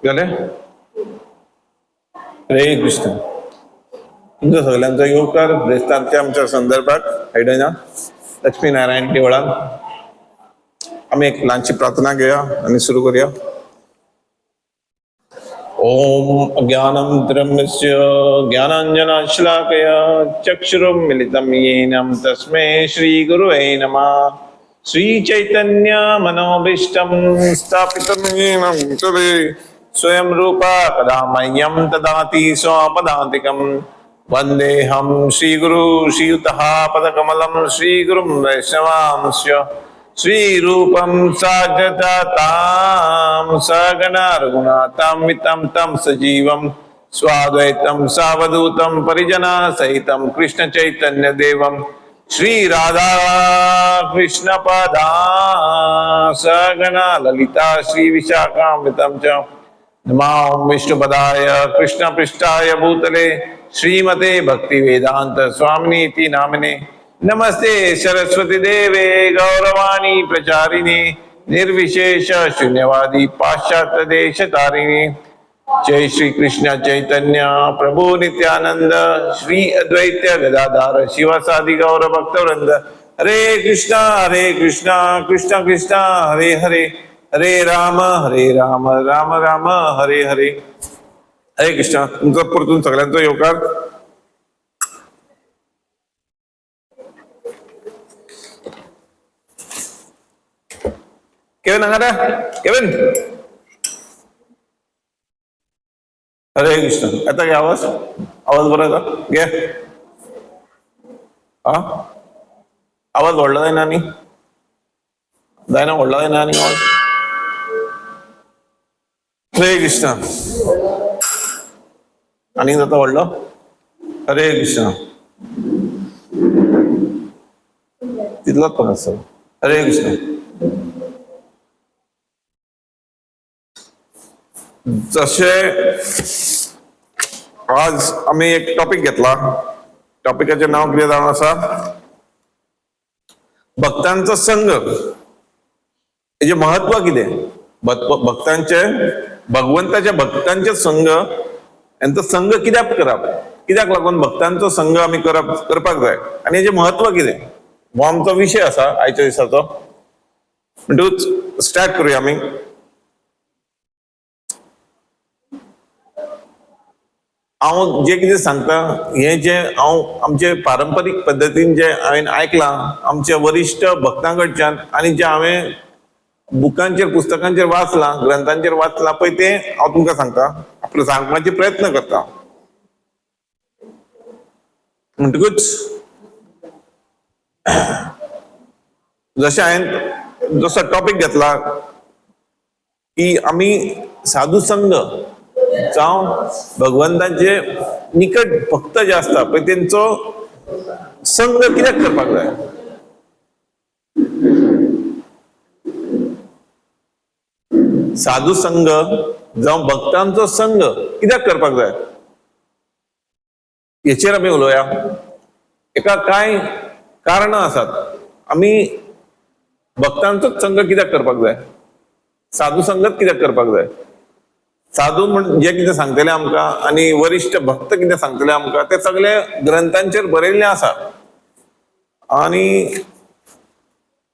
झाले. हरे कृष्ण. तुमच्या सगळ्यांचा योगकार ब्रेस्तांच्या आमच्या संदर्भात आयडना लक्ष्मीनारायण देवळात आम्ही एक लहानशी प्रार्थना घेऊया आणि सुरू करूया. ओम अज्ञानं तिरम्यस्य ज्ञानाञ्जनशलाकया चक्षुरुन्मिलितं येन तस्मै श्रीगुरुवे नमः. श्रीचैतन्य मनोभीष्टं स्थापितं येन तदेव स्वयं रूपा कदा मह्यं ददाति स्वपदान्तिकं. वन्देऽहं श्रीगुरु श्रीयुतः पदकमलं श्रीगुरुं वैष्णवांश्च श्रीरूपं साग्रजातां सगणा रघुनाथां वितं तं सजीवं स्वाद्वैतं सावधूतं परिजना सहितं कृष्ण चैतन्य देवं श्री राधा कृष्ण पदा सगणा ललिता श्री विशाखान्वितं च. नमो विष्णुपदाय कृष्ण पृष्ठाय भूतले श्रीमते भक्ति वेदांत स्वामिनीति नामिने. नमस्ते सरस्वती देवे गौरवाणी प्रचारिणे निर्विशेष शून्यवादी पाश्चात्य देश तारिणे. जय श्री कृष्ण चैतन्य प्रभु नित्यानंद श्री अद्वैत गदाधर शिवासादि गौर भक्तवृंद. हरे कृष्णा कृष्ण कृष्ण हरे हरे हरे राम राम राम हरे हरे. हरे कृष्ण. तुमचा परतून सगळ्यांचा योगकार. केविन अंगारा केविन. हरे कृष्ण. आता घ्या आवाज बरा का घ्या. हा आवाज ओढला जाय ना ओढला जाय ना आवाज. हरे कृष्ण. आणि जाता ओढलं. हरे कृष्ण. तिथलाच पण असं. हरे कृष्ण. जसे आज आम्ही एक टॉपिक घेतला. टॉपिकाचे नाव किती जाण असा भक्तांचा संघ. याचे महत्व किती भक्तांचे भगवंताच्या भक्तांचे संघ यांचा संघ कित्याक करप कित्याक लागून भक्तांचो संघ आम्ही करपाक जाय आणि याचे महत्व किती हो आमचा विषय असा आयच्या दिसाचो. म्हणटूच स्टार्ट करूया आम्ही. हांव जे कितें सांगता हे जे हांव आमचे पारंपरीक पद्दतीन जे हांवें आयकलां आमचे वरिश्ठ भक्तां कडच्यान आनी जे हांवें बुकांचेर पुस्तकांचेर वाचलां ग्रंथांचेर वाचलां पळय ते हांव तुमकां सांगता. आपलो सांगपाचे प्रयत्न करता. म्हणटकूच जशें हांवें जसो टॉपिक घेतला की आमी साधू संघ जावं भगवंताचे निकट भक्त जे असता पळय तेंचो संघ कित्याक करपाक जाय. साधू संघ जावं भक्तांचो संघ कित्याक करपाक जाय हेचेर आमी उलोवया. एका कांय कारणां आसात. आमी भक्तांचोच संघ कित्याक करपाक जाय साधू संगत कित्याक करपाक जाय. साधू म्हण जे कितें सांगतले आमकां आनी वरिश्ठ भक्त कितें सांगतले आमकां ते सगळे ग्रंथांचेर बरयल्लें आसा. आनी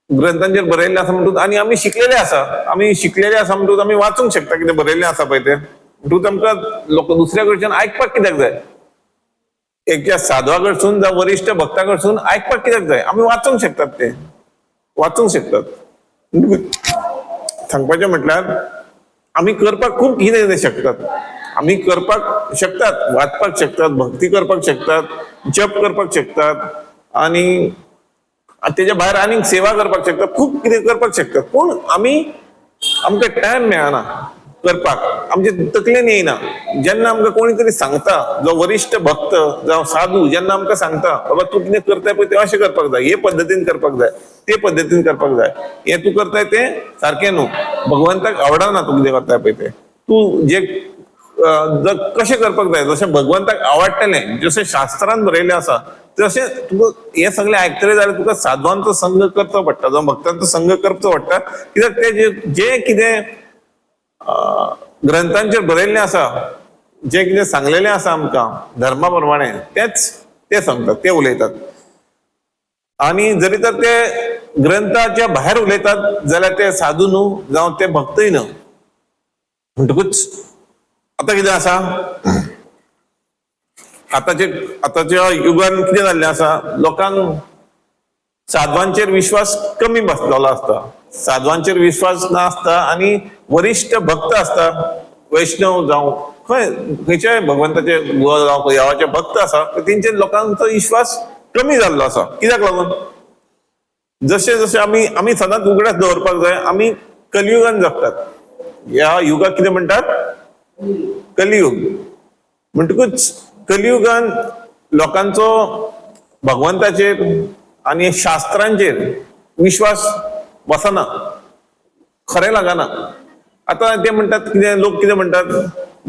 ग्रंथांचेर बरयल्लें आसा म्हणटूच आनी आमी शिकलेले आसा म्हणटूच आमी वाचूंक शकता कितें बरयल्लें आसा पळय तें. म्हणटूच आमकां लोक दुसऱ्या कडच्यान आयकपाक कित्याक जाय. एक साधवा कडसून जावं वरिश्ठ भक्ता कडसून आयकपाक कित्याक जाय. आमी वाचूंक शकतात ते वाचूंक शकतात. सांगपाचें म्हटल्यार आमी करपाक खूब कितें कितें शकतात. आमी करपाक शकतात वाचपाक शकतात भक्ती करपाक शकतात जप करपाक शकतात आनी तेच्या भायर आनीक सेवा करपाक शकतात खूब कितें करपाक शकतात. पूण आमकां टायम मेळना करपाक. आमचे तकलेन येयना. जेन्ना आमकां कोणी तरी सांगता जो वरिश्ठ भक्त जावं साधू जेन्ना आमकां सांगता बाबा तूं कितें करताय पळय तें अशें करपाक जाय हे पद्दतीन करपाक जाय ते पद्दतीन करपाक जाय हे तूं करताय तें सारकें न्हू भगवंताक आवडना तूं कितें करताय पळय तें तूं जे कशें करपाक जाय जशें भगवंताक आवडटलें जशें शास्त्रांत बरयल्लें आसा तशें तुका हे सगळें आयकतलें जाल्यार तुका साधवांचो संघ करचो पडटा जावं भक्तांचो संघ करचो पडटा. कित्याक ते जे कितें ग्रंथांचेर बरयल्लें आसा, जे कितें सांगलेलें आसा आमकां धर्मा प्रमाणे तेच ते सांगतात, ते उलयतात. आणि जरी तर ते ग्रंथाच्या भायर उलयतात जाल्यार ते साधू न्हू जावं ते भक्तय न्हू. म्हणटकूच आता कितें आसा, आताच्या युगान कितें जाल्लें आसा, लोकांक साधवांचेर विश्वास कमी बसलेलो आसता, साधवांचेर विश्वास नासता आणि वरिष्ठ भक्त आसता, वैष्णव जावं खंयच्याय भगवंताचे देवाचे भक्त आसा तेंचेर लोकांचो विश्वास कमी जाल्लो आसा. कित्याक लागून जशें जशें आमी सदांच उगडास दवरपाक जाय, आमी कलियुगान जगतात. ह्या युगाक कितें म्हणटात, कलियुग. म्हणटकूच कलियुगान लोकांचो भगवंताचेर आणि शास्त्रांचेर विश्वास बसना, खरें लागना. आता ते म्हणटात कितें, लोक कितें म्हणटात,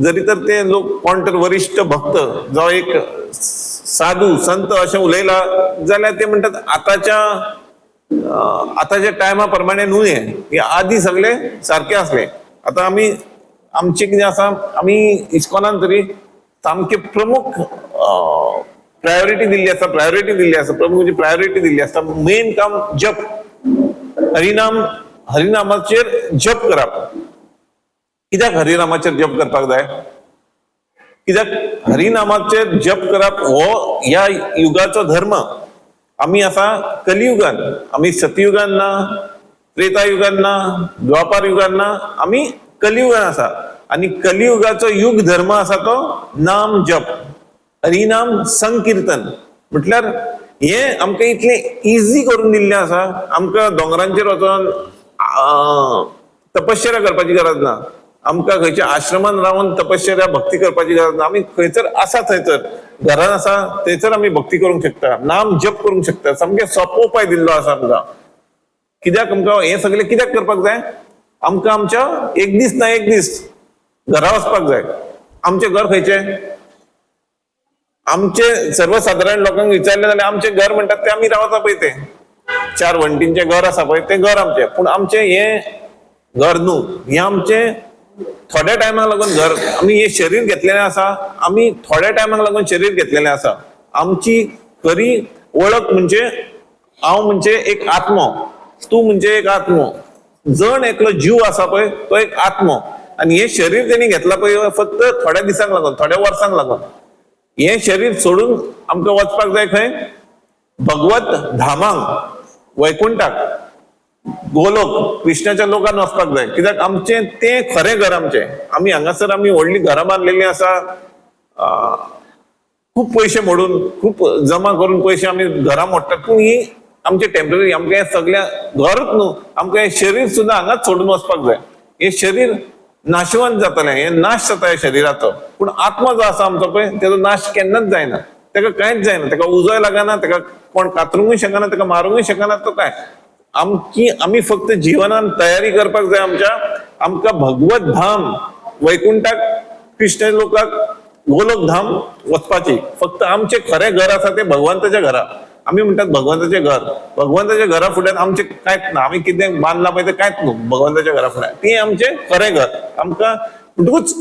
जरी तर ते लोक कोण तर वरिष्ठ भक्त जावं एक साधू संत अशें उलयला जाल्यार ते म्हणटात आताच्या टायमा प्रमाणे न्हू, हे आदी सगळे सारखे असले. आता आमचे कितें आसा, आमी इस्कॉनान तरी सामके प्रमुख प्रायोरिटी दिल्ली आसा, प्रमुख म्हणजे प्रायोरिटी दिल्ली आसता. मेन काम जप, हरिनामाचेर जप करप. कित्याक हरिनामाचेर जप करपाक जाय, कित्याक हरिनामाचेर जप करप हो ह्या युगाचो धर्म. आमी आसा कलियुगान, आमी सतयुगान ना, त्रेतायुगान ना, द्वापार युगान ना, आमी कलियुगान आसा. आणि कलियुगाचो युग धर्म आसा तो नाम जप, हरिनाम संकीर्तन. म्हटल्यार हे आमकां इतले इजी करून दिल्लें आसा, आमकां दोंगरांचेर वचोन तपश्चर्या करपाची गरज ना, आमकां खंयच्या आश्रमान रावन तपश्चर्या भक्ती करपाची गरज ना. आमी खंयसर आसा थंयसर घरान आसा थंयसर आमी भक्ती करूंक शकता, नाम जप करूंक शकता. सामकें सोंपो उपाय दिल्लो आसा आमकां. कित्याक आमकां हे सगळें कित्याक करपाक जाय, आमकां आमच्या एक दीस ना एक दीस घरा वचपाक जाय. आमचें घर खंयचें, आमचे सर्वसाधारण लोकांक विचारले जाल्यार आमचें घर म्हणटात ते आमी रावता पळय ते 4 वण्टींचें घर आसा पळय ते घर आमचें. पूण आमचें हे घर न्हू, हे आमचें थोड्या टायमाक लागून घर. आमी हे शरीर घेतलेलें आसा, आमी थोड्या टायमाक लागून शरीर घेतलेलें आसा. आमची खरी वळख म्हणजे हांव म्हणजे एक आत्मो, तूं म्हणजे एक आत्मो, जण एकलो जीव आसा पळय तो एक आत्मो. आणि हे शरीर त्यांनी घेतला पळय फक्त थोड्या दिसांक लागून, थोड्या वर्सांक लागून. हे शरीर सोडून आमकां वचपाक जाय खंय, भगवत धामांक, वैकुंठाक, गोलोक, कृष्णाच्या लोकान वचपाक जाय. कित्याक आमचें तें खरें घर आमचें. आमी हांगासर आमी व्हडली घरां बांदलेलीं आसा, खूप पयशे मोडून, खूप जमा करून पयशे आमी घरां मोडटात, पूण ही आमचे टेम्पररी. आमकां हे सगळ्या घरूच न्हू, आमकां हे शरीर सुद्दां हांगाच सोडून वचपाक जाय. हे शरीर नाशवंत जातलें, हे नाश जाता ह्या शरिराचो. पूण आत्मा जो आसा आमचो पळय तेजो नाश केन्नाच जायना, तेका कांयच जायना, तेका उजोय लागना, तेका कोण कातरूंकूय शकना, तेका मारूंकूय शकना तो काय. आमी फक्त जिवनान तयारी करपाक जाय आमकां भगवत धाम, वैकुंठाक, कृष्ण लोकाक, गोलोक धाम वचपाची. फक्त आमचें खरें घर आसा ते भगवंताचें घरा. आमी म्हणटात भगवंताचें घर, भगवंताच्या घरा फुड्यान आमचें कांयच ना, आमी कितें बांदलां पळय तें कांयच न्हू भगवंताच्या घरा फुड्यान. तें आमचें खरें घर. आमकां म्हणटकूच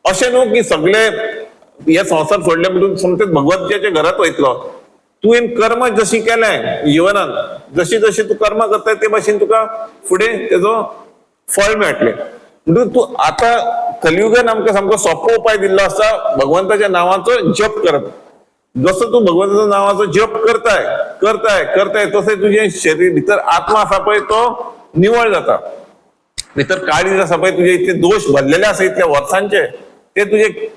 अशें न्हू की सगळे हे संवसार सोडले म्हणून सोमतेच भगवंताच्या घरात वयतलो. तुवें कर्म जशी केलें जिवनान, जशी जशी तूं कर्म करता ते भाशेन तुका फुडें तेजो फळ मेळटलें. म्हणून तूं आतां कलियुगान आमकां सामको सोंपो उपाय दिल्लो आसा, भगवंताच्या नांवाचो जप करप. जसो तूं भगवंताच्या नांवाचो जप करताय तशें तुजें शरीर भितर आत्मा आसा पळय तो निवळ जाता. भितर काळीज आसा पळय, तुजे इतले दोष भरलेले आसा इतल्या वर्सांचे, ते तुजे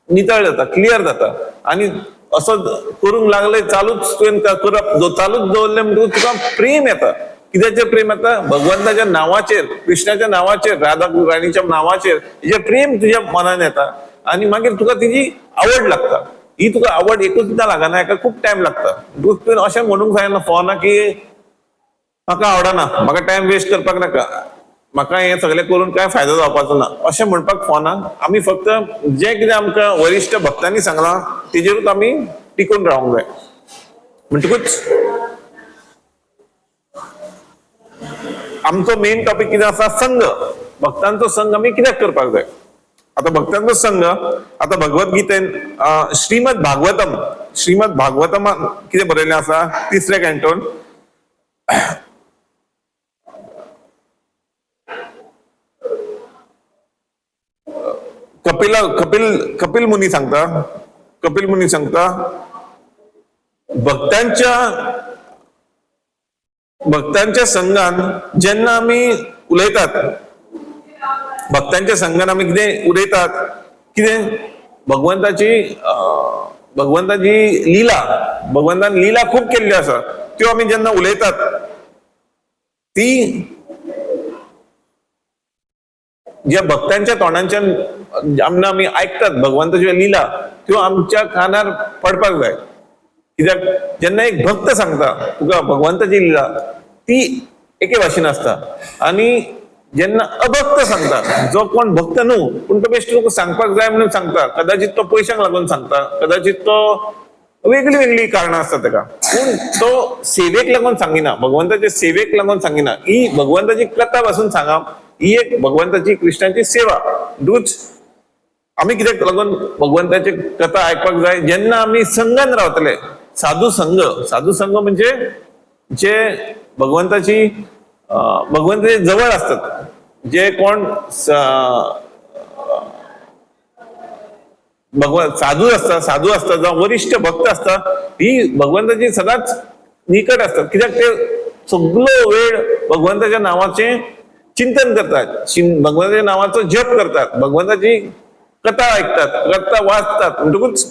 नितळ जाता, क्लियर जाता. आणि असं करूंक लागले चालूच तुवें करप, चालूच दवरलें म्हणटकूच तुका प्रेम येता. कित्याचेर प्रेम येता, भगवंताच्या नांवाचेर, कृष्णाच्या नांवाचेर, राधा राणीच्या नांवाचेर हेजें प्रेम तुज्या मनान येता. आणि मागीर तुका तिची आवड लागता. ही तुका आवड एकूच दिसा लागना, हेका खूब टायम लागता. तुवें अशें म्हणूंक जायना फोना की म्हाका आवडना, म्हाका टायम वेस्ट करपाक नाका, म्हाका हें सगळें करून काय फायदो जावपाचो ना अशें म्हणपाक फोना. आमी फक्त जें कितें आमकां वरिश्ठ भक्तांनी सांगलां तेजेरूच आमी टिकून रावंक जाय. म्हणटकूच आमचो मेन टॉपिक कितें आसा, संघ. भक्तांचो संघ आमी कित्याक करपाक जाय? आता भक्तांचो संघ, आता भगवद्गीतेन श्रीमद भागवतमान कितें बरयल्लें आसा 3रे कॅन्टोन, कपिल मुनी सांगता भक्तांच्या संघान जेन्ना आमी उलयतात, भक्तांच्या संघान आमी कितें उलयतात, कितें भगवंताची लीला, भगवंतान लीला खूप केल्ल्यो आसा, त्यो आमी जेन्ना उलयतात ती ज्या भक्तांच्या तोंडांच्यान जेन्ना आमी आयकतात भगवंताच्यो लीला, त्यो आमच्या कानार पडपाक जाय. कित्याक जेन्ना एक भक्त सांगता तुका भगवंताची लीला, ती एके भाशेन आसता, आणि जेन्ना अभक्त सांगता, जो कोण भक्त न्हू पूण तो बेश्टो सांगपाक जाय म्हणून सांगता, कदाचित तो पयशांक लागून सांगता, कदाचित तो वेगळी वेगळी कारणां आसता ताका, पूण तो सेवेक लागून सांगिना, भगवंताच्या सेवेक लागून सांगिना. ही भगवंताची कथा पासून सांगप ही एक भगवंताची कृष्णाची सेवा. दूच आमी कित्याक लागून भगवंताची कथा आयकपाक जाय? जेन्ना आमी संघान रावतले, साधू संघ म्हणजे जे भगवंताच्या जवळ असतात, जे कोण साधू असतात जावं वरिष्ठ भक्त असतात, ही भगवंताची सदांच निकट असतात. कित्याक ते सगळो वेळ भगवंताच्या नावाचे चिंतन करतात, भगवंताच्या नावाचो जप करतात, भगवंताची कथा ऐकतात, कथा वाचतात. म्हणटकूच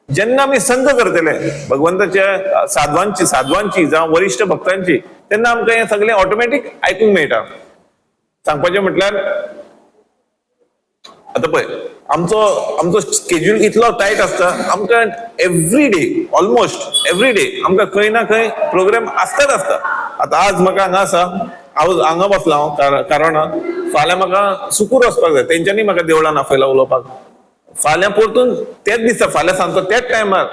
जेन्ना आमी संघ करतले भगवंताच्या साधवांची जावं वरिष्ठ भक्तांची, तेन्ना आमकां हें सगळें ऑटोमॅटीक आयकूंक मेळटा. सांगपाचें म्हटल्यार आतां पळय, आमचो स्केड्यूल इतलो टायट आसता, आमकां ऑलमोस्ट एवरी डे आमकां खंय ना खंय प्रोग्राम आसता. आतां आज म्हाका हांगा आसा, हांगा बसला हांव कारणा, फाल्यां म्हाका सुकूर वचपाक जाय, तेंच्यांनी म्हाका देवळान आपयला उलोवपाक. फाल्यां परतून तेच दिसता, फाल्यां सांजचो तेच टायमार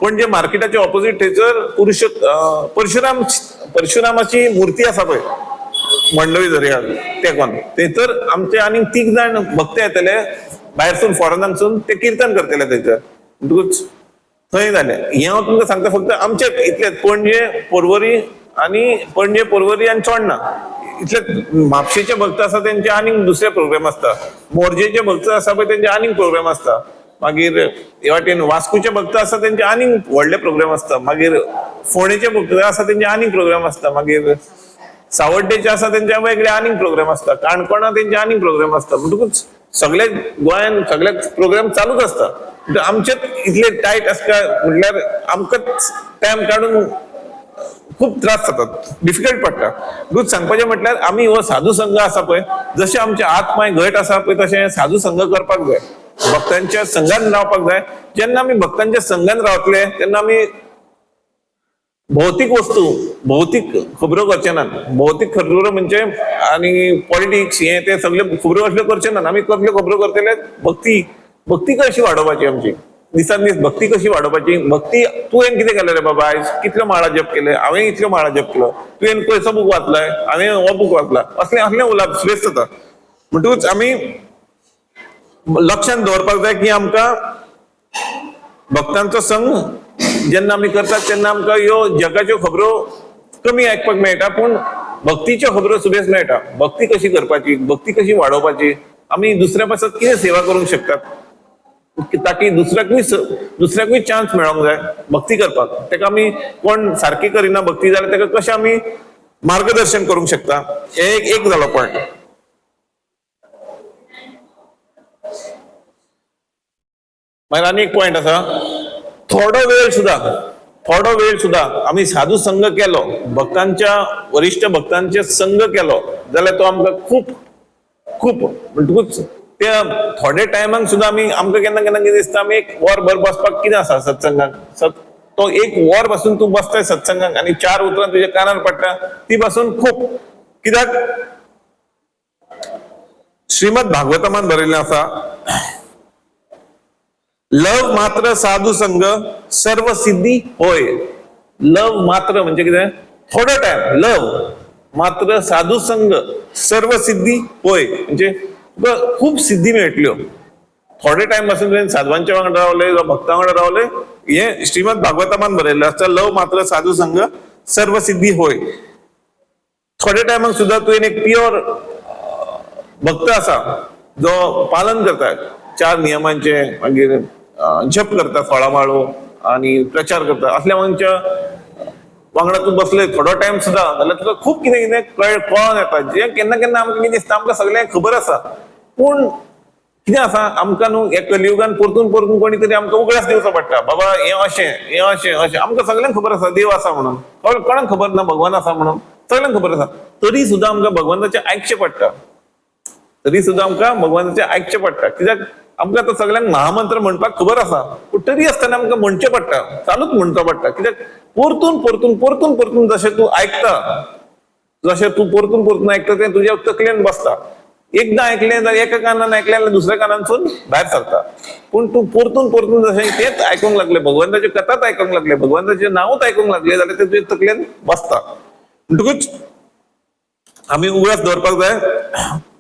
पणजे मार्केटाच्या ऑपोजीट थंयसर परशुरामाची मूर्ती आसा पळय मंडवी दर्यार, थंयसर आमचे आनीक 3 जाण भक्त येतले भायरसून, फॉरेनांसून, ते कीर्तन करतले थंयसर. म्हणटकूच थंय जालें. हें हांव तुमकां सांगता फक्त आमचे इतलेच, पणजे पर्वरी आनी चोडणा इतले म्हापशेचे भक्त आसा तेंचे आनीक दुसरे प्रोग्राम आसता, मोरजेचे भक्त आसा पळय तेंचे आनीक प्रोग्राम आसता, मागीर हे वाटेन वास्कोचे भक्त आसा तेंचे आनीक व्हडले प्रोग्राम आसता, मागीर फोणेचे भक्त आसा तेंचे आनीक प्रोग्राम आसता, मागीर सावड्डेचे आसा तेंचे वेगळे आनीक प्रोग्राम आसता, काणकोणा तेंचे आनीक प्रोग्राम आसता. म्हणटकूच सगळे गोंयान सगळे प्रोग्राम चालूच आसता. आमचेच इतले टायट आसता म्हटल्यार आमकांच टायम काडून खूप त्रास जातात, डिफिकल्ट पडटा. दूच सांगपाचें म्हटल्यार आमी हो साधू संघ आसा पळय, जशे आमचे हात पांय घट आसा पळय तशें साधू संघ करपाक जाय, भक्तांच्या संघान रावपाक जाय. जेन्ना आमी भक्तांच्या संघान रावतले तेन्ना आमी भौतीक खबरो करचे नात. भौतीक खबरो म्हणजे आनी पॉलिटिक्स हे ते सगळे खबरो असल्यो करचे नात. आमी कसल्यो खबरो करतले? भक्ती कशी वाडोवपाची आमची, दिसान दीस भक्ती कशी वाडोवपाची. भक्ती तुवें कितें केलें रे बाबा, आयज कितल्यो माळा जप केले, हांवें इतल्यो माळा जप केलो, तुवें खंयचो बूक वाचलाय, हांवें हो बूक वाचला, असलें उलोवप श्रेश्ठ जाता. म्हणटूच आमी लक्षांत दवरपाक जाय की आमकां भक्तांचो संघ जेन्ना आमी करतात तेन्ना आमकां ह्यो जगाच्यो खबरो कमी आयकपाक मेळटा, पूण भक्तीच्यो खबरो सुबेज मेळटा. भक्ती कशी करपाची, भक्ती कशी वाडोवपाची, आमी दुसऱ्या पासत कितें सेवा करूंक शकतात, ताकी दुसऱ्याकूय चान्स मेळोंक जाय भक्ती करपाक. ताका आमी कोण सारकी करिना भक्ती जाल्यार ताका कशें आमी मार्गदर्शन करूंक शकता, हे एक जालो पॉयंट. मागीर आनी एक पॉयंट आसा, थोडो वेळ सुद्धा आमी साधू संघ केलो, वरिष्ठ भक्तांचे संघ केलो जाल्यार तो आमकां खूप म्हणटकूच त्या थोड्या टायमाक सुद्धा आमकां केन्ना कितें दिसता, आमी 1 वरभर बसपाक कितें आसा सत्संगाक. तो 1 वर बसून तूं बसताय सत्संगाक आनी 4 उतरां तुज्या कानार पडटा, ती बसून खूप. कित्याक श्रीमद भागवतमान बरयल्लें आसा, लव मात्र साधू संघ सर्व सिद्धी होय. लव मात्र म्हणजे कितें? थोडो टायम लव, मात्र साधू संघ सर्व सिद्धी होय. म्हणजे तुका खूप सिद्धी मेळटल्यो. थोडे टाइम पासून तुवें साधवांच्या वांगडा रावले वा भक्तां वांगडा रावले. हे श्रीमद भागवतामान बरयल्लें आसता, लव मात्र साधू संघ सर्व सिद्धी होय. थोड्या टायमाक सुद्धा तुवें एक प्युअर भक्त आसा जो पालन करता 4 नियमांचे, मागीर जप करता 16 माळो आणि प्रचार करता, असल्या मनच्या वांगडा तूं बसले थोडो टाइम सुद्धा जाल्यार तुका खूप कितें कितें कळोन येता. जे केन्ना केन्ना आमकां कितें दिसता आमकां सगळ्यांक खबर आसा, पूण कितें आसा आमकां न्हू ह्या कलियुगान परतून परतून कोणी तरी आमकां उगडास दिवचो पडटा. बाबा हें अशें हें अशें अशें आमकां सगळ्यांक खबर आसा देव आसा म्हणून, कोणाक खबर ना भगवान आसा म्हणून, सगळ्यांक खबर आसा. तरी सुद्धा आमकां भगवंताचें आयकचें पडटा. तरी सुद्धा आमकां भगवंताचें आयकचें पडटा. कित्याक आमकां आतां सगळ्यांक महामंत्र म्हणपाक खबर आसा, पूण तरी आसतना आमकां म्हणचें पडटा, चालूच म्हणचो पडटा. कित्याक परतून परतून परतून परतून जशें तूं आयकता, जशें तूं परतून परतून आयकता तें तुज्या तकलेन बसता. एकदां आयकलें जाल्यार एका कानान आयकलें जाल्यार दुसऱ्या कानानसून भायर सरता. पूण तूं परतून परतून जशें तेच आयकूंक लागलें, भगवंताच्यो कथाच आयकूंक लागलें, भगवंताचें नांवूच आयकूंक लागलें जाल्यार तें तुज्या तकलेन बसता. म्हणटकूच आमी उगडास दवरपाक जाय.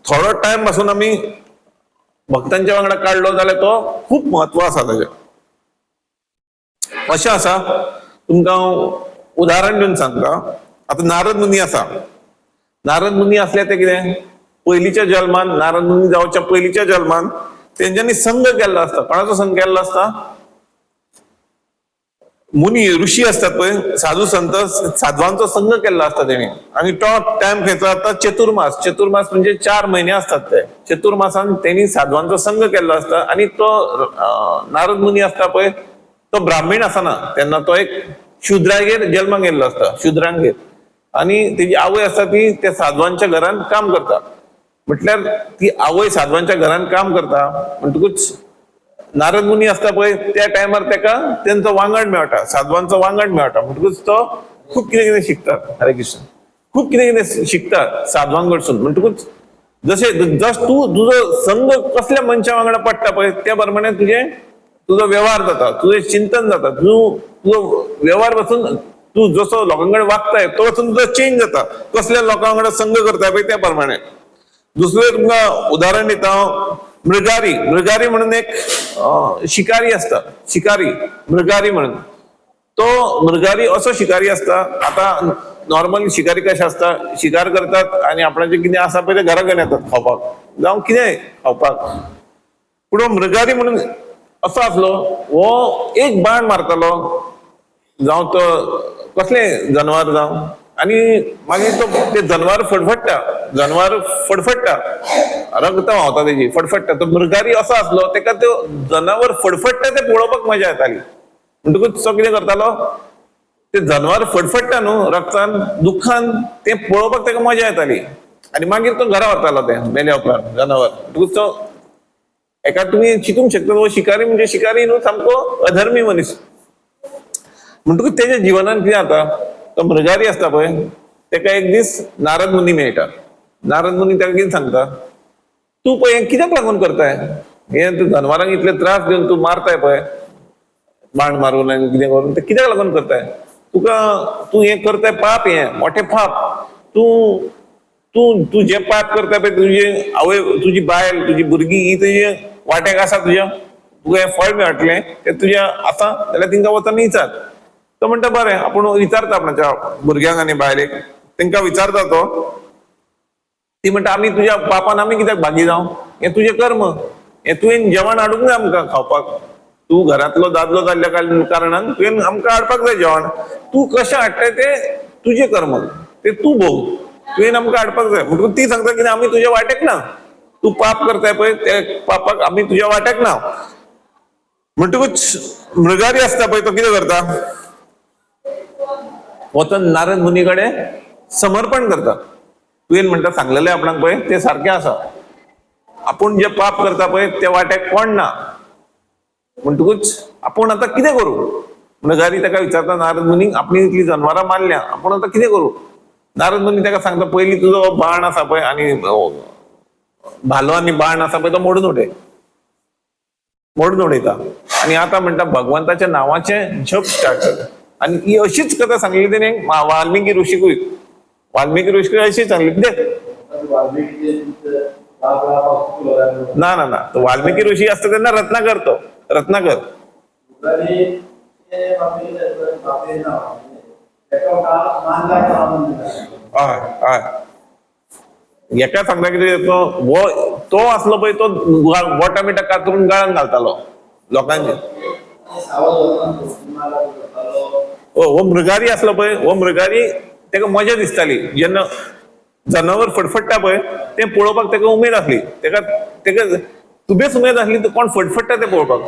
थोडो टायम पासून आमी भक्तांच्या वांगडा काडलो जाल्यार तो खूप म्हत्व आसा ताचें. अशें आसा, तुमकां हांव उदाहरण दिवन सांगता. आतां नारद मुनी आसा. नारद मुनी असले ते कितें पयलींच्या जल्मान, नारद मुनी जावच्या पयलींच्या जल्मान तेंच्यांनी संघ केल्लो आसता. कोणाचो संघ केल्लो आसता? मुनी ऋषी असतात पळय, साधू संत साधवांचो संघ केल्लो असता तेणी. आणि तो टाइम खंयचो आसता? चतुर्मास. चतुर्मास म्हणजे 4 महिने असतात ते. चतुर्मासान तेणी साधवांचो संघ केल्लो असता. आणि तो नारद मुनी असता पळय तो ब्राह्मण आसना तेन्ना, तो एक शुद्रागेर जल्माक येयल्लो असता, शुद्रांगेर. आणि तेजी आवय आसता ती त्या साधवांच्या घरान काम करता. म्हटल्यार ती आवय साधवांच्या घरान काम करता म्हणटकूच नारद मुनी असता पळय त्या टायमार तेका तेंचो वांगड मेळटा, साधवांचो वांगड मेळटा. म्हणटकूच तो खूप कितें कितें शिकता. हरे कृष्ण. खूप कितें कितें शिकता साधवांकडसून. म्हणटकूच जस तूं तुजो संघ कसल्या मनशा वांगडा पडटा पळय त्या प्रमाणे तुजो व्यवहार जाता, तुजें चिंतन जाता, तुजो व्यवहार पासून तूं जसो लोकांकडे वागताय तो पासून तुजो चेंज जाता. कसल्या लोकां वांगडा संघ करताय पळय त्या प्रमाणे. दुसरें तुमकां उदाहरण दिता हांव. मृगारी. मृगारी म्हणून एक शिकारी असता. शिकारी मृगारी म्हणून. तो मृगारी असो शिकारी असता. आता नॉर्मली शिकारी कशे असता, शिकार करतात आणि आपणाचे कितें आसा पळय ते घरा घेवन येतात खावपाक जावं कितें खावपाक. पूण मृगारी म्हणून असो आसलो, हो एक बाण मारतालो जावं तो कसलें जनवार जावं, आणि मागीर तो ते जनवार फडफडटा, जनवार फडफडटा, रगत व्हांवता तेजी, फडफडटा. तो मृगारी असो आसलो तेका तो जनावर फडफडटा ते पळोवपाक मजा येताली. म्हणटकूच तो कितें करतालो, ते जनवार फडफडटा न्हू रगतान दुखान ते पळोवपाक तेका मजा येताली. आणि मागीर तो घरा वतालो ते मेल्या उपरांत जनावर. म्हणटकूच तो एका तुमी चिंतूंक शकता, हो शिकारी म्हणजे शिकारी न्हू सामको अधर्मी मनीस. म्हणटकूच तेच्या जिवनान कितें जाता, तो मृगारी असता पळय तेका एक दीस नारद मुनी मेळटा. नारद मुनी तेका कितें सांगता, तूं पळय हें कित्याक लागून करताय, हे तूं जनवारांक इतले त्रास दिवन तूं मारताय पळय बाण मारून आनी कितें करून, ते कित्याक लागून करताय? तूं हें करताय पाप, हें मोठें पाप. तूं तूं तूं जें पाप करताय पळय, तुजी आवय, तुजी बायल, तुजी भुरगीं ही तुजे वाट्याक आसा तुज्या, तुका हें फळ मेळटलें तें तुज्या आसा जाल्यार तिंका वचून विचार. तो म्हणटा बरें, आपूण विचारता आपणाच्या भुरग्यांक आनी बायलेक, तेंकां विचारता तो. ती म्हणटा आमी तुज्या पापान आमी कित्याक भागी जावं, हें तुजें कर्म, हें तुवें जेवण हाडूंक जाय आमकां खावपाक. तूं घरांतलो दादलो जाल्ल्या कारणान तुवें आमकां हाडपाक जाय जेवण. तूं कशें हाडटाय तें तुजें कर्म, तें तूं भोग, तुवें आमकां हाडपाक जाय. म्हणटकूच ती सांगता कितें आमी तुज्या वाट्याक ना, तूं पाप करताय पळय त्या पापाक आमी तुज्या वाट्याक ना. म्हणटकूच मृगारी आसता पळय तो कितें करता, वचून नारद मुनी कडेन समर्पण करता. तुवें म्हणटा सांगलेलें आपणाक पळय तें सारकें आसा, आपूण जे पाप करता पळय त्या वाट्याक कोण ना. म्हणटकूच आपूण आतां कितें करूं? मृगारी ताका विचारता, नारद मुनीक आपणी इतली जनवरां मारल्या, आपूण आतां कितें करूं? नारद मुनी ताका सांगता, पयलीं तुजो बाण आसा पळय आनी भालो आनी बाण आसा पळय तो मोडून उडय. मोडून उडयता आनी आतां म्हणटा भगवंताच्या नांवाचें जप स्टार्ट कर. आणि ही अशीच कथा सांगली तेणे वाल्मिकी ऋषीकूय. वाल्मिकी ऋषी अशी चांगली दे ना ना ना तो वाल्मिकी ऋषी असतो त्यांना रत्नाकर, तो रत्नाकर एका सांगता किती येतो वो तो असलो पळय तो बोटा बिटा कातरून गळ्यान घालतालो लोकांचे. हो मृगारी असलो पळय हो मृगारी तेका मजा दिसताली जेन्ना जनावर फटफडटा पळय ते पळोवपाक तेका उमेद असली. तेका तेका तुबेच उमेद असली तर कोण फटफडटा ते पळोवपाक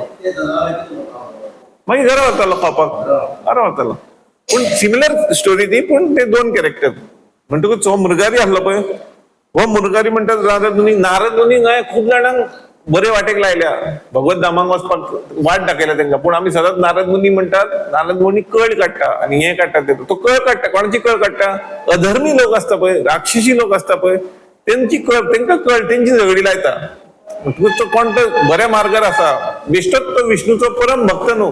मागीर घरा वरतालो खावपाक घरा वरतालो. पूण सिमिलर स्टोरी ती पण ते दोन कॅरेक्टर म्हणटकूच हो मृगारी असलो पळय हो मृगारी म्हणटात नारद मुनी खूप जाणांक बरे वाटेक लायल्या भगवत धामाक वचपाक वाट दाखयल्या तेंका. पूण आमी सदांच नारद मुनी म्हणटात नारद मुनी कळ काडटा आनी हे काडटा तो कळ काडटा. कोणाची कळ काडटा? अधर्मी लोक असता पळय राक्षसी लोक असता पळय तेंची कळ तेंका कळ तेंची झगडी लायता. तो कोण तो बऱ्या मार्गार आसा बेश्टोच तो विष्णूचो परम भक्त न्हू.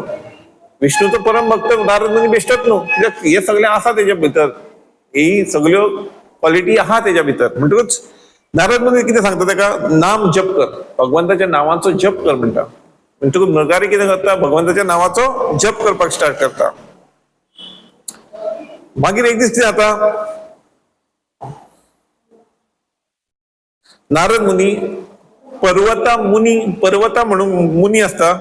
विष्णूचो परम भक्त नारद मुनी बेश्टोच न्हू. कित्याक हे सगळे आसा तेच्या भितर ही सगळ्यो क्वालिटी आहा तेच्या भितर. म्हणटकूच नारद मुनी कितें सांगता तेका नाम जप कर भगवंताच्या नावाचो जप कर म्हणटा. म्हणटकूच मृगारी कितें करता भगवंताच्या नावाचो जप करपाक स्टार्ट करता. मागीर एक दीस कितें जाता नारद मुनी पर्वता म्हणून मुनी असता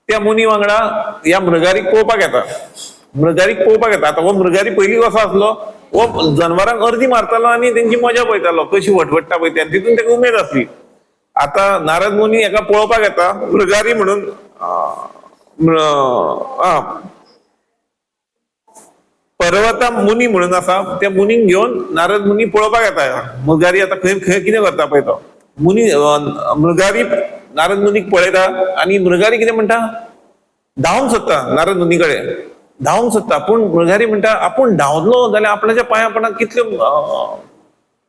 त्या मुनी वांगडा ह्या मृगारीक पळोवपाक येता. मृगारीक पळोवपाक येता. आता हो मृगारी पयलीं कसो आसलो हो जनावरांक अर्दी मारतालो आनी तेंची मजा पळयतालो कशी वटवट्टा पळय तितून तेका उमेद आसली. आता नारद मुनी हेका पळोवपाक येता मृगारी म्हणून पर्वता मुनी म्हणून आसा त्या मुनीक घेवन नारद मुनी पळोवपाक येता. मृगारी आता खंय खंय कितें करता पळय तो मुनी मृगारी नारद मुनीक पळयता आनी मृगारी कितें म्हणटा धांवंक सोदता नारद मुनी कडेन धांवंक सोदता. पूण मृगारी म्हणटा आपूण धांवलो जाल्यार आपणाच्या पांयां पडना कितल्यो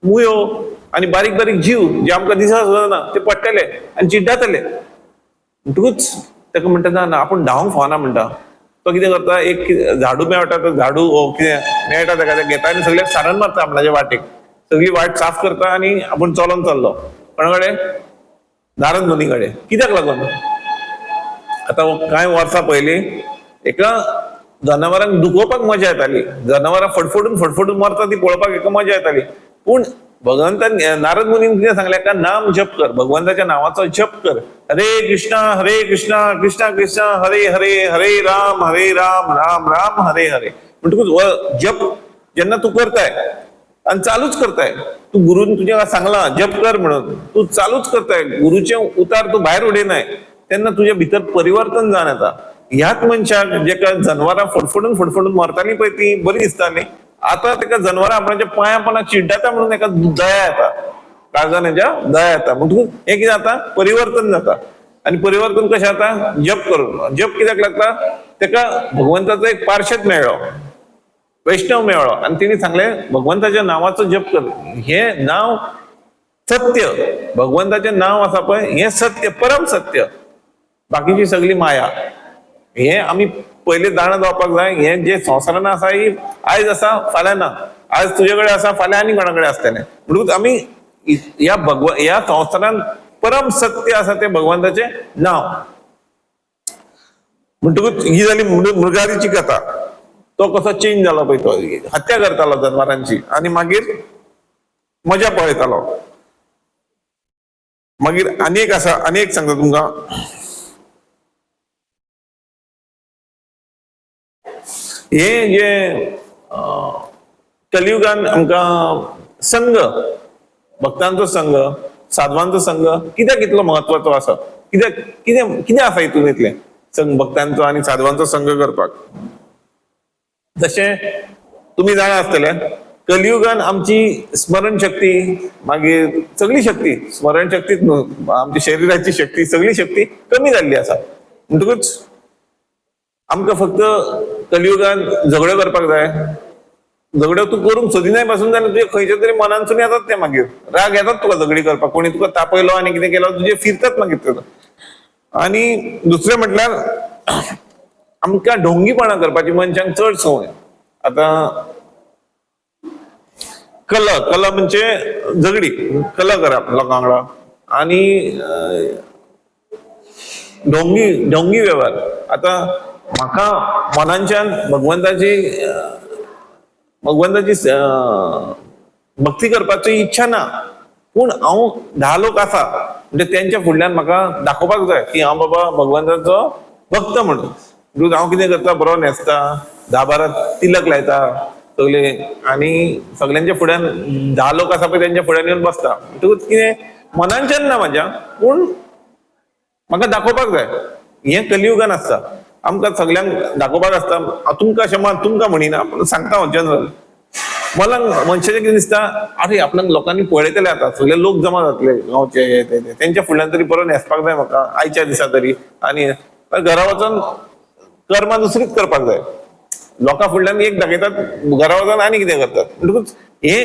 मुयो आनी बारीक बारीक जीव जे आमकां दिसत ना ते पडटले आनी चिड्डातले. म्हणटकूच ताका म्हणटा ना आपूण धांवंक फावना म्हणटा. तो कितें करता एक झाडू मेळटा तो झाडू कितें मेळटा ताका ते घेता आनी सगळ्याक सारण मारता आपणाच्या वाटेक सगळी वाट साफ करता आनी आपूण चलोन चल्लो कोणा कडेन नारद मुनी कडेन. कित्याक लागून आता कांय वर्सां पयलीं एका जनावरांक दुखोवपाक मजा येताली. जनावरां फडफडून मरता ती पळोवपाक एका मजा येताली. पूण भगवंतान नारद मुनीन कितें सांगलें का नाम जप कर भगवंताच्या नावाचो जप कर. हरे कृष्णा कृष्णा कृष्णा हरे हरे हरे राम राम राम हरे हरे. म्हणटकूच जप जेन्ना तूं करताय आनी चालूच करताय तू गुरुन तुज्या सांगला जप कर म्हणून तू चालूच करताय गुरुचे उतार तू भायर उडयनाय तेन्ना तुज्या भितर परिवर्तन जावन येता. ह्याच मनशाक जेका जनावरां फडफडून मरताली पळय ती बरी दिसताली आता तेका जनावरां आपणाच्या पांयां पडना चिड्डाता म्हणून एका दया येता काळजान हेच्या दया येता. म्हणटकूच हे कितें जाता परिवर्तन जाता. आनी परिवर्तन कशें जाता जप करून. जप कित्याक लागता तेका भगवंताचो एक पार्षद मेळ्ळो वैष्णव मेळ्ळो आनी तिणे सांगलें भगवंताच्या नावाचो जप कर. हे नाव सत्य भगवंताचें नाव आसा पळय हें सत्य परम सत्य बाकीची सगळी माया. हे आमी पयलीं जाणा जावपाक जाय हे जे संवसारान आसा ही आयज आसा फाल्यां ना. आज तुजे कडेन आसा फाल्यां आनी कोणा कडेन आसतलें. म्हणटकूच आमी ह्या संवसारान परम सत्य आसा ते भगवंताचें नाव. म्हणटकूच ही जाली मृगारीची कथा. तो कसो चेंज जालो पळय तो हत्या करतालो जनावरांची आनी मागीर मजा पळयतालो. मागीर आनी एक आसा आनी एक सांगता तुमकां हे जे कलियुगान आमकां संघ भक्तांचो संघ साधवांचो संघ कित्याक इतलो म्हत्वाचो आसा कितें आसा हितून इतलें संघ भक्तांचो आनी साधवांचो संघ करपाक. जशें तुमी जाणा आसतले कलियुगान आमची स्मरण शक्ती मागीर सगळी शक्ती स्मरण शक्तीच न्हू आमची शरिराची शक्ती सगळी शक्ती कमी जाल्ली आसा. म्हणटकूच आमकां फक्त कलियुगान झगड्यो करपाक जाय. झगड्यो तूं करूंक सोदिनाय पासून जाल्यार तुजे खंयच्या तरी मनांतसून येतात ते मागीर राग येतात तुका झगडी करपाक. कोणी तुका तापयलो आनी कितें केलो तुजे फिरतात मागीर ते. आनी दुसरें म्हटल्यार आमकां ढोंगीपणा करपाची मनशांक चड संवय. आतां कला म्हणजे झगडी कला करप लोकां वांगडा आणि ढोंगी व्यवहार. आता म्हाका मनांच्यान भगवंताची भक्ती करपाची इच्छा ना, पूण हांव 10 लोक आसा म्हणजे त्यांच्या फुडल्यान म्हाका दाखोवपाक जाय की हांव बाबा भगवंताचो भक्त म्हणून. हांव कितें करता, बरो न्हेसता, 10-12 तिलक लायता सगळे, आणि सगळ्यांच्या फुड्यान 10 लोक आसा पळय त्यांच्या फुड्यान येवन बसता. म्हणटकूच कितें मनांच्यान ना म्हाज्या, पूण म्हाका दाखोवपाक जाय. हें कलियुगान आसता, आमकां सगळ्यांक दाखोवपाक आसता. हांव तुमकां अशें तुमकां म्हणिना, पूण सांगता हांव जनरल. मला मनशाचें कितें दिसता, अरे आपल्याक लोकांनी पळयतले आता, सगळे लोक जमा जातले गांवचे, हे ते त्यांच्या फुडल्यान तरी बरो न्हेसपाक जाय म्हाका आयच्या दिसा तरी, आणि घरा वचून कर्मां दुसरीच करपाक जाय. लोकां फुडल्यान एक दाखयतात, घरा वचून आनी कितें करतात. म्हणटकूच हे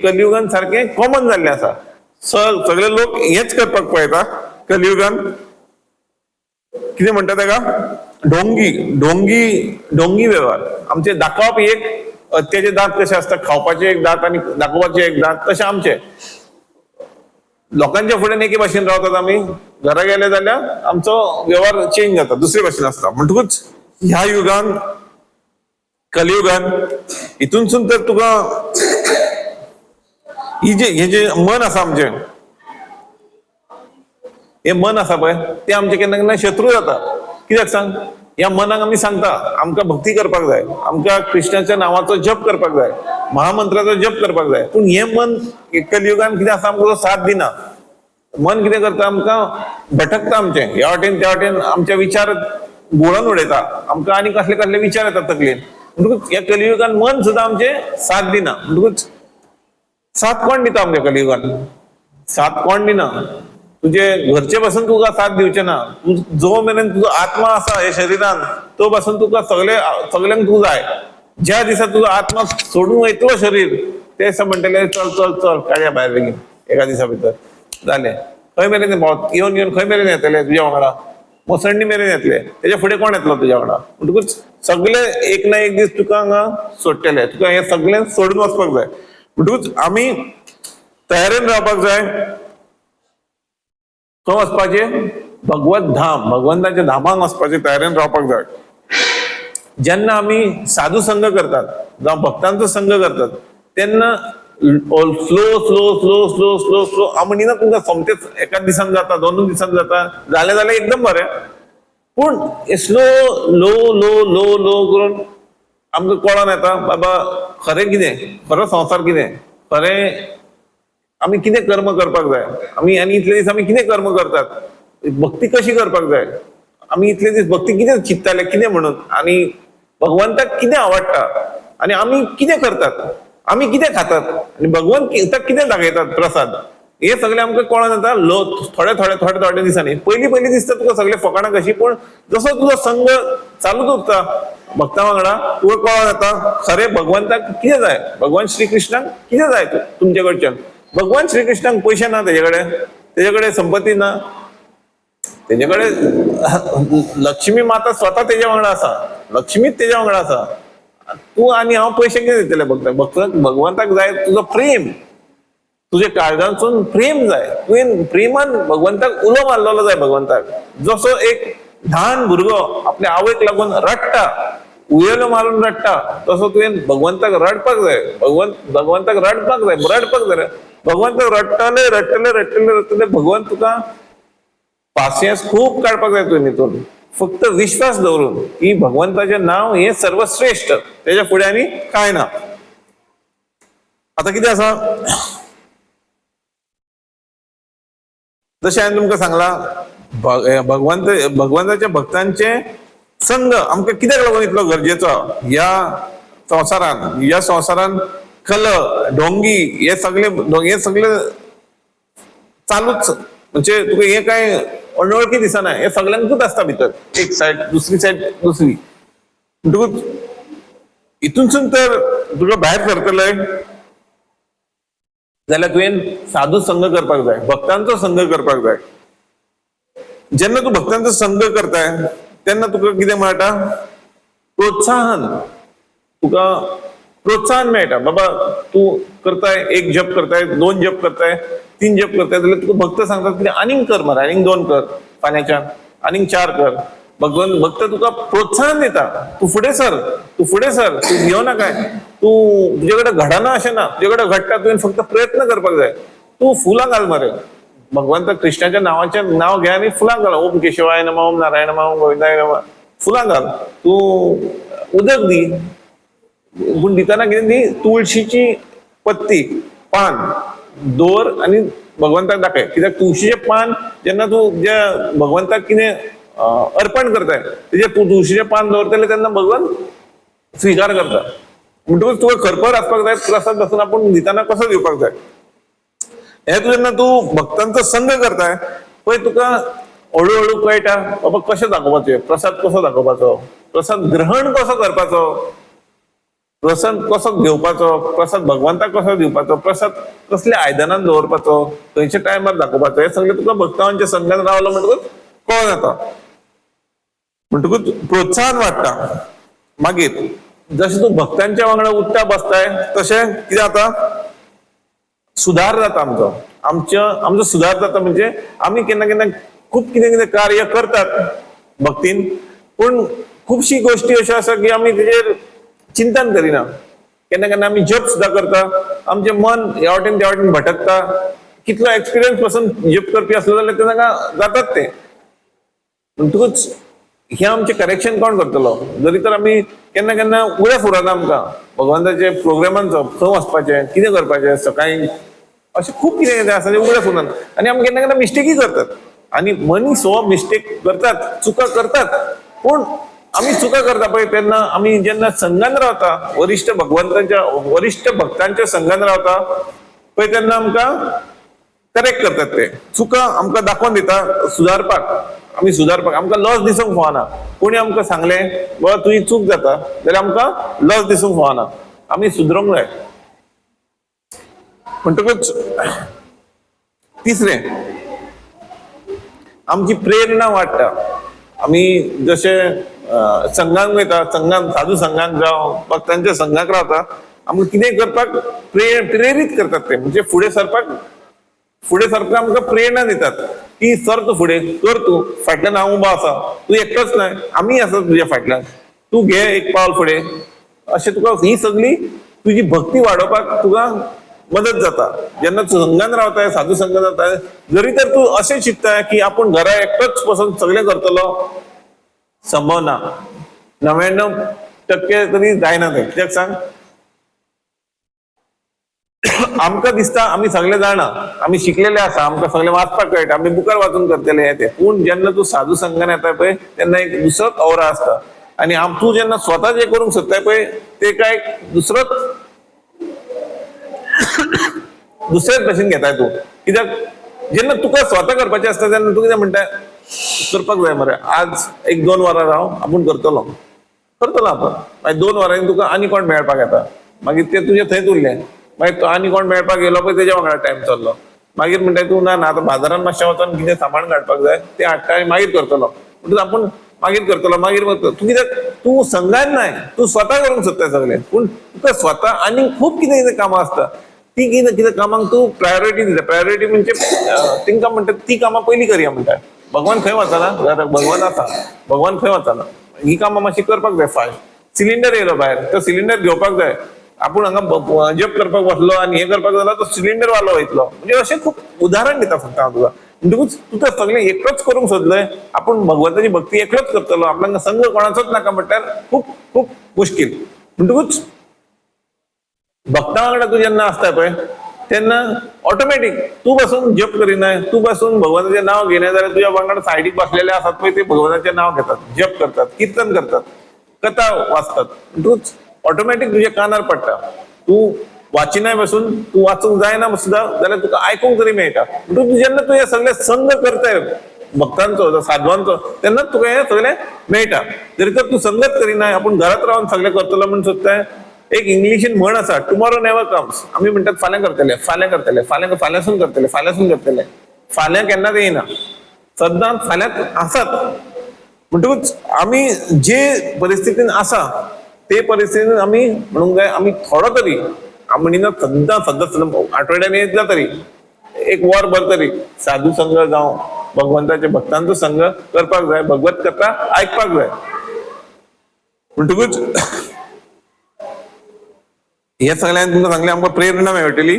कलियुगान सारखें कॉमन जाल्लें आसा. सगळे लोक हेच करपाक पळयता कलियुगान. कितें म्हणटा तेका, ढोंगी व्यवहार. आमचे दाखोवप एक, हत्याचे दात कशे असतात, खावपाचे एक दात आणि दाखोवपाचे एक दात, तसे आमचे लोकांच्या फुड्यान एके भाशेन रावतात आमी, घरा गेले जाल्यार आमचो व्यवहार चेंज जाता, दुसरे भाशेन आसता. म्हणटकूच ह्या युगान, कलियुगान, हितूनसून तर तुका हे जे मन आसा आमचे, हे मन आसा पळय, ते आमचे केन्ना केन्ना शत्रू जाता. कित्याक सांग, ह्या मनाक आमी सांगता आमकां भक्ती करपाक जाय, आमकां कृष्णाच्या नांवाचो जप करपाक जाय, महामंत्राचो जप करपाक जाय. पूण हे मन कलियुगान कितें आसा, आमकां साथ दिना. मन कितें करता, आमकां भटकता आमचे, ह्या वाटेन त्या वाटेन आमचे विचार घोळोवन उडयता, आमकां आनी कसले कसले विचार येतात तकलेन. म्हणटकूच ह्या कलियुगान मन सुद्दां आमचे साथ दिना. म्हणटकूच साथ कोण दिता आमच्या कलियुगान? साथ कोण दिना? तुझे घरचे पासून तुका साथ दिवचे ना. जो मेरेन तुजो आत्मा आसा हे शरिरान, तो पासून तुका सगळ्यांक तू जाय. ज्या दिसा तुजो आत्मा सोडून वयतलो शरीर, ते दिसा म्हणटले चल चल चल काडया भायर बेगीन, एका दिसा भितर जालें. खंय मेरेन येवन खंय मेरेन येतले तुज्या वांगडा? मसंडी मेरेन येतले. तेच्या फुडें कोण येतलो तुज्या वांगडा? म्हणटकूच सगळे एक ना एक दीस तुका हांगा सोडटले. तुका हे सगळें सोडून वचपाक जाय. म्हणटकूच आमी तयारेन रावपाक जाय. खंय वचपाचे? भगवत धाम, भगवंताच्या धामाक वचपाचे तयारेन रावपाक जाय. जेन्ना आमी साधू संघ करतात, जावं भक्तांचो संघ करतात, तेन्ना slow slow slow slow slow slow हांव म्हणिना तुमकां सोमतेच एका दिसान जाता, 2 दिसान जाता, जालें जाल्यार एकदम बरें. पूण slow low low low low करून आमकां कळोन येता बाबा खरें कितें, खरो संवसार कितें, खरें आमी कितें कर्म करपाक जाय, आमी आनी इतले दीस आमी कितें कर्म करतात, भक्ती कशी करपाक जाय, आमी इतले दीस भक्ती कितें चिंत्ताले, कितें म्हणून, आनी भगवंताक कितें आवडटा, आनी आमी कितें करतात, आमी कितें खातात, आनी भगवंत कितें दाखयतात प्रसाद, हे सगळें आमकां कळोन येता थोडे थोडे थोडे थोडे दिसांनी. पयलीं दिसता तुका सगळे फकाणां कशी, पूण जसो तुजो संघ चालूच उरता भक्तां वांगडा, तुका कळोन येता खरें भगवंताक कितें जाय, भगवान श्री कृष्णाक कितें जाय तुमचे कडच्यान. भगवान श्री कृष्णाक पयशे ना तेजे कडेन संपत्ती ना, तेजे कडेन लक्ष्मी माता स्वता तेजे वांगडा आसा, लक्ष्मीच तेजे वांगडा आसा. तूं आनी हांव पयशे कितें दितले भगवंताक जाय तुजो प्रेम, तुझे काळजांतसून प्रेम जाय. तुवें प्रेमान भगवंताक उलो मारलेलो जाय. भगवंताक जसो एक ल्हान भुरगो आपल्या आवयक लागून रडटा, उयेलो मारून रडटा, तसो तुवें भगवंताक रडपाक जाय. भगवंताक रडपाक जाय. भगवंताक रडटले रडटले रडटले रडटले भगवंत तुका पासियेंस खूब काडपाक जाय तुवें हितून. फक्त विश्वास दवरून की भगवंताचें नांव हें सर्वश्रेष्ठ, तेच्या फुडें आनी कांय ना. आता कितें आसा, जशें हांवें तुमकां सांगलां, भगवंताच्या भक्तांचे संघ आमकां कित्याक लागून इतलो गरजेचो ह्या संवसारान कल ढोंगी हे सगळे चालूच. म्हणजे तुका हे काय अनवळखी दिसना, हे सगळ्यांकूच आसता भितर, एक सायड दुसरी सायड दुसरी. म्हणटकूच हितूनसून तर तुका भायर सरतले जाल्यार तुवें साधू संघ करपाक जाय, भक्तांचो संघ करपाक जाय. जेन्ना तूं भक्तांचो संघ करताय तेन्ना तुका कितें मेळटा? प्रोत्साहन. तुका प्रोत्साहन मेळटा. बाबा तू करताय, एक जप करताय, 2 जप करताय, 3 जप करताय जाल्यार तुका भक्त सांगतात की आनीक कर मरे, आनीक 2 कर फाल्यांच्यान, आनीक 4 कर. भक्त तुका प्रोत्साहन दिता, तू फुडें सर, तू फुडें सर, तू भियों नाका, तू तुजे कडेन घडना अशें ना, तुजे कडेन घडटा, तुवें फक्त प्रयत्न करपाक जाय, तू फुलां घाल मरे. भगवंत कृष्णाच्या नावाचें नाव घे आनी फुलां घाल. ओम केशवाय नमः, ओम नारायण नमः, ओम गोविंदाय नमः. फुलां घाल. तू उदक दी, पूण दितना कितें दी, तुळशीची पत्ती, पान दवर आनी भगवंताक दाखय. कित्याक तुळशीचें पान जेन्ना तूं ज्या भगवंताक कितें अर्पण करताय तेजेर तूं तुळशीचें पान दवरतलें तेन्ना भगवान स्विकार करता. म्हणटकूच तुका खरखर आसपाक जाय, प्रसाद पासून आपूण दितना कसो दिवपाक जाय. हे जेन्ना तूं भक्तांचो संग करताय पळय, तुका हळूहळू कळटा बाबा कशें दाखोवपाचें, प्रसाद कसो दाखोवपाचो, प्रसाद ग्रहण कसो करपाचो, प्रसाद कसो घेवपाचो, प्रसाद भगवंताक कसो दिवपाचो, प्रसाद कसल्या आयदनांत दवरपाचो, खंयच्या टायमार दाखोवपाचो, हे सगळें तुका भक्तांच्या संघान रावलो म्हणटकूच कळून येता. म्हणटकूच प्रोत्साहन वाडटा. मागीर जशें तूं भक्तांच्या वांगडा उठता बसताय तशें कितें जाता, सुदार जाता आमचो सुदार जाता. म्हणजे आमी केन्ना केन्ना खूब कितें कितें कार्य करतात भक्तीन, पूण खुबशी गोश्टी अश्यो आसा की आमी तेजेर चिंतन करिना. केन्ना केन्ना आमी जप सुद्दां करता, आमचें मन ह्या वाटेन त्या वाटेन भटकता. कितलो एक्सपिरियन्स पासून जप करपी आसलो जाल्यार तेन्ना जातात ते. म्हणटकूच हे आमचें करेक्शन कोण करतलो. जरी तर आमी केन्ना केन्ना उगडें फुरना आमकां भगवंताच्या प्रोग्रामांचो खंय वचपाचें, कितें करपाचें, सकाळीं अशें खूब कितें कितें आसा तें उगडें फुरना. आनी आमी केन्ना केन्ना मिस्टेकी करतात. आनी मनीस हो मिस्टेक करतात, चुका करतात. पूण आमी चुका करता पळय तेन्ना आमी जेन्ना संघान रावता, वरिश्ठ भक्तांच्या संघान रावता पळय, तेन्ना आमकां करेक्ट करतात. ते चुका आमकां दाखोवन दिता सुदारपाक. आमी सुदारपाक आमकां लज दिसूंक फावना. कोणी आमकां सांगलें बाबा तुजी चूक जाता जाल्यार आमकां लज दिसूंक फावना. आमी सुदरूंक जाय. म्हणटकूच तिसरें, आमची प्रेरणा वाडटा. आमी जशें संघाक वयता, संघान साधू संघाक जावं भक्तांच्या संघाक रावता, आमकां कितें करपाक प्रेरीत करतात ते. म्हणजे फुडें सरपाक आमकां प्रेरणा दितात की सर तूं फुडें कर, तूं फाटल्यान हांव उबो आसा, तूं एकटोच न्हय, आमी आसा तुज्या फाटल्यान, तूं घे एक पावल फुडें. अशें तुका ही सगळी तुजी भक्ती वाडोवपाक तुका मदत जाता. जेन्ना तूं संघान रावताय, साधू संघान रावताय, जरी तर तूं अशें चिंतताय की आपूण घरा एकटोच पासून सगळें करतलो, संभव ना. 99% तरी जायना तें. कित्याक सांग, आमकां दिसता आमी सगळे जाणा, आमी शिकलेले आसा, आमकां सगळें वाचपाक कळटा, आमी बुकार वाचून करतले हे ते. पूण जेन्ना तूं साधू संघान येताय पळय तेन्ना एक दुसरोच औरा आसता. आनी तूं जेन्ना स्वता जे करूंक सोदताय पळय ते काय दुसरेच भशेन घेताय तूं. कित्याक जेन्ना तुका स्वता करपाचें आसता तेन्ना तूं कितें म्हणटाय, करपाक जाय मरे, आज 1-2 वरां राव, आपूण करतलो आपूण. मागीर 2 वरांनी तुका आनी कोण मेळपाक येता, मागीर ते तुजें थंयच उरलें. मागीर तो आनी कोण मेळपाक येयलो पळय तेज्या वांगडा टायम चल्लो. मागीर म्हणटाय तूं ना आतां बाजारान मातशें वचोन कितें सामान काडपाक जाय तें हाडटा आनी मागीर करतलो. म्हणटच आपूण मागीर करतलो. तूं कित्याक तूं संघान नाय, तूं स्वता करूंक सोदताय सगळें. पूण तुका स्वता आनी खूब कितें कितें कामां आसता. ती कितें कितें कामांक तूं प्रायोरिटी दिता. प्रायोरिटी म्हणजे तेंकां म्हणटा ती कामां पयलीं करया म्हणटा. भगवान खंय वचना, भगवान आसा, भगवान खंय वचना, ही कामां मातशी करपाक जाय फास्ट. सिलिंडर येयलो भायर, तो सिलिंडर घेवपाक जाय. आपूण हांगा जप करपाक वतलो आनी हे करपाक जालो तो सिलिंडर वालो वयतलो. म्हणजे अशें खूब उदाहरण दिता फक्त हांव तुका. म्हणटकूच तुका सगळें एकटोच करूंक सोदलंय, आपूण भगवंताची भक्ती एकलोच करतलो, आपल्याक संघ कोणाचोच नाका म्हटल्यार खूब खूब मुश्कील. म्हणटकूच भक्ता वांगडा तूं जेन्ना आसता पळय तेन्ना ऑटोमॅटीक तूं बसून जप करिनाय, तूं बसून भगवंताचें नांव घेयनाय जाल्यार तुज्या वांगडा सायडीक बसलेले आसात पळय ते भगवंताचें नांव घेतात, जप करतात, कीर्तन करतात, कथा वाचतात. म्हणटकूच ऑटोमॅटीक तुज्या कानार पडटा. तूं वाचिनाय बसून, तूं वाचूंक जायना सुद्दां जाल्यार तुका आयकूंक तरी मेळटा. म्हणटकूच जेन्ना तूं हे सगळे संघ करताय भक्तांचो साधवांचो तेन्नाच तुका हे सगळें मेळटा. जरी तर तूं संगत करिनाय, आपूण घरांत रावन सगळें करतलो म्हूण सोदताय. एक इंग्लिशीन म्हण आसा, टुमॉरो नेवर कम्स. आमी म्हणटात फाल्यां करतले, फाल्यां करतले, फाल्यांसून करतले, फाल्यांसून करतले. फाल्यां केन्नाच येयना, सदांच फाल्यांच आसात. म्हणटकूच आमी जे परिस्थितीन आसा ते परिस्थितीन आम्ही म्हणूंक जाय आम्ही थोडो तरी म्हणिना सद्दां आठवड्यान एकदा तरी एक वर भर तरी साधू संघ जावं भगवंताच्या भक्तांचो संघ करपाक जाय, भगवत कथा आयकपाक जाय. म्हणटकूच हे सगळ्यांक तुमकां सांगलें आमकां प्रेरणा मेळटली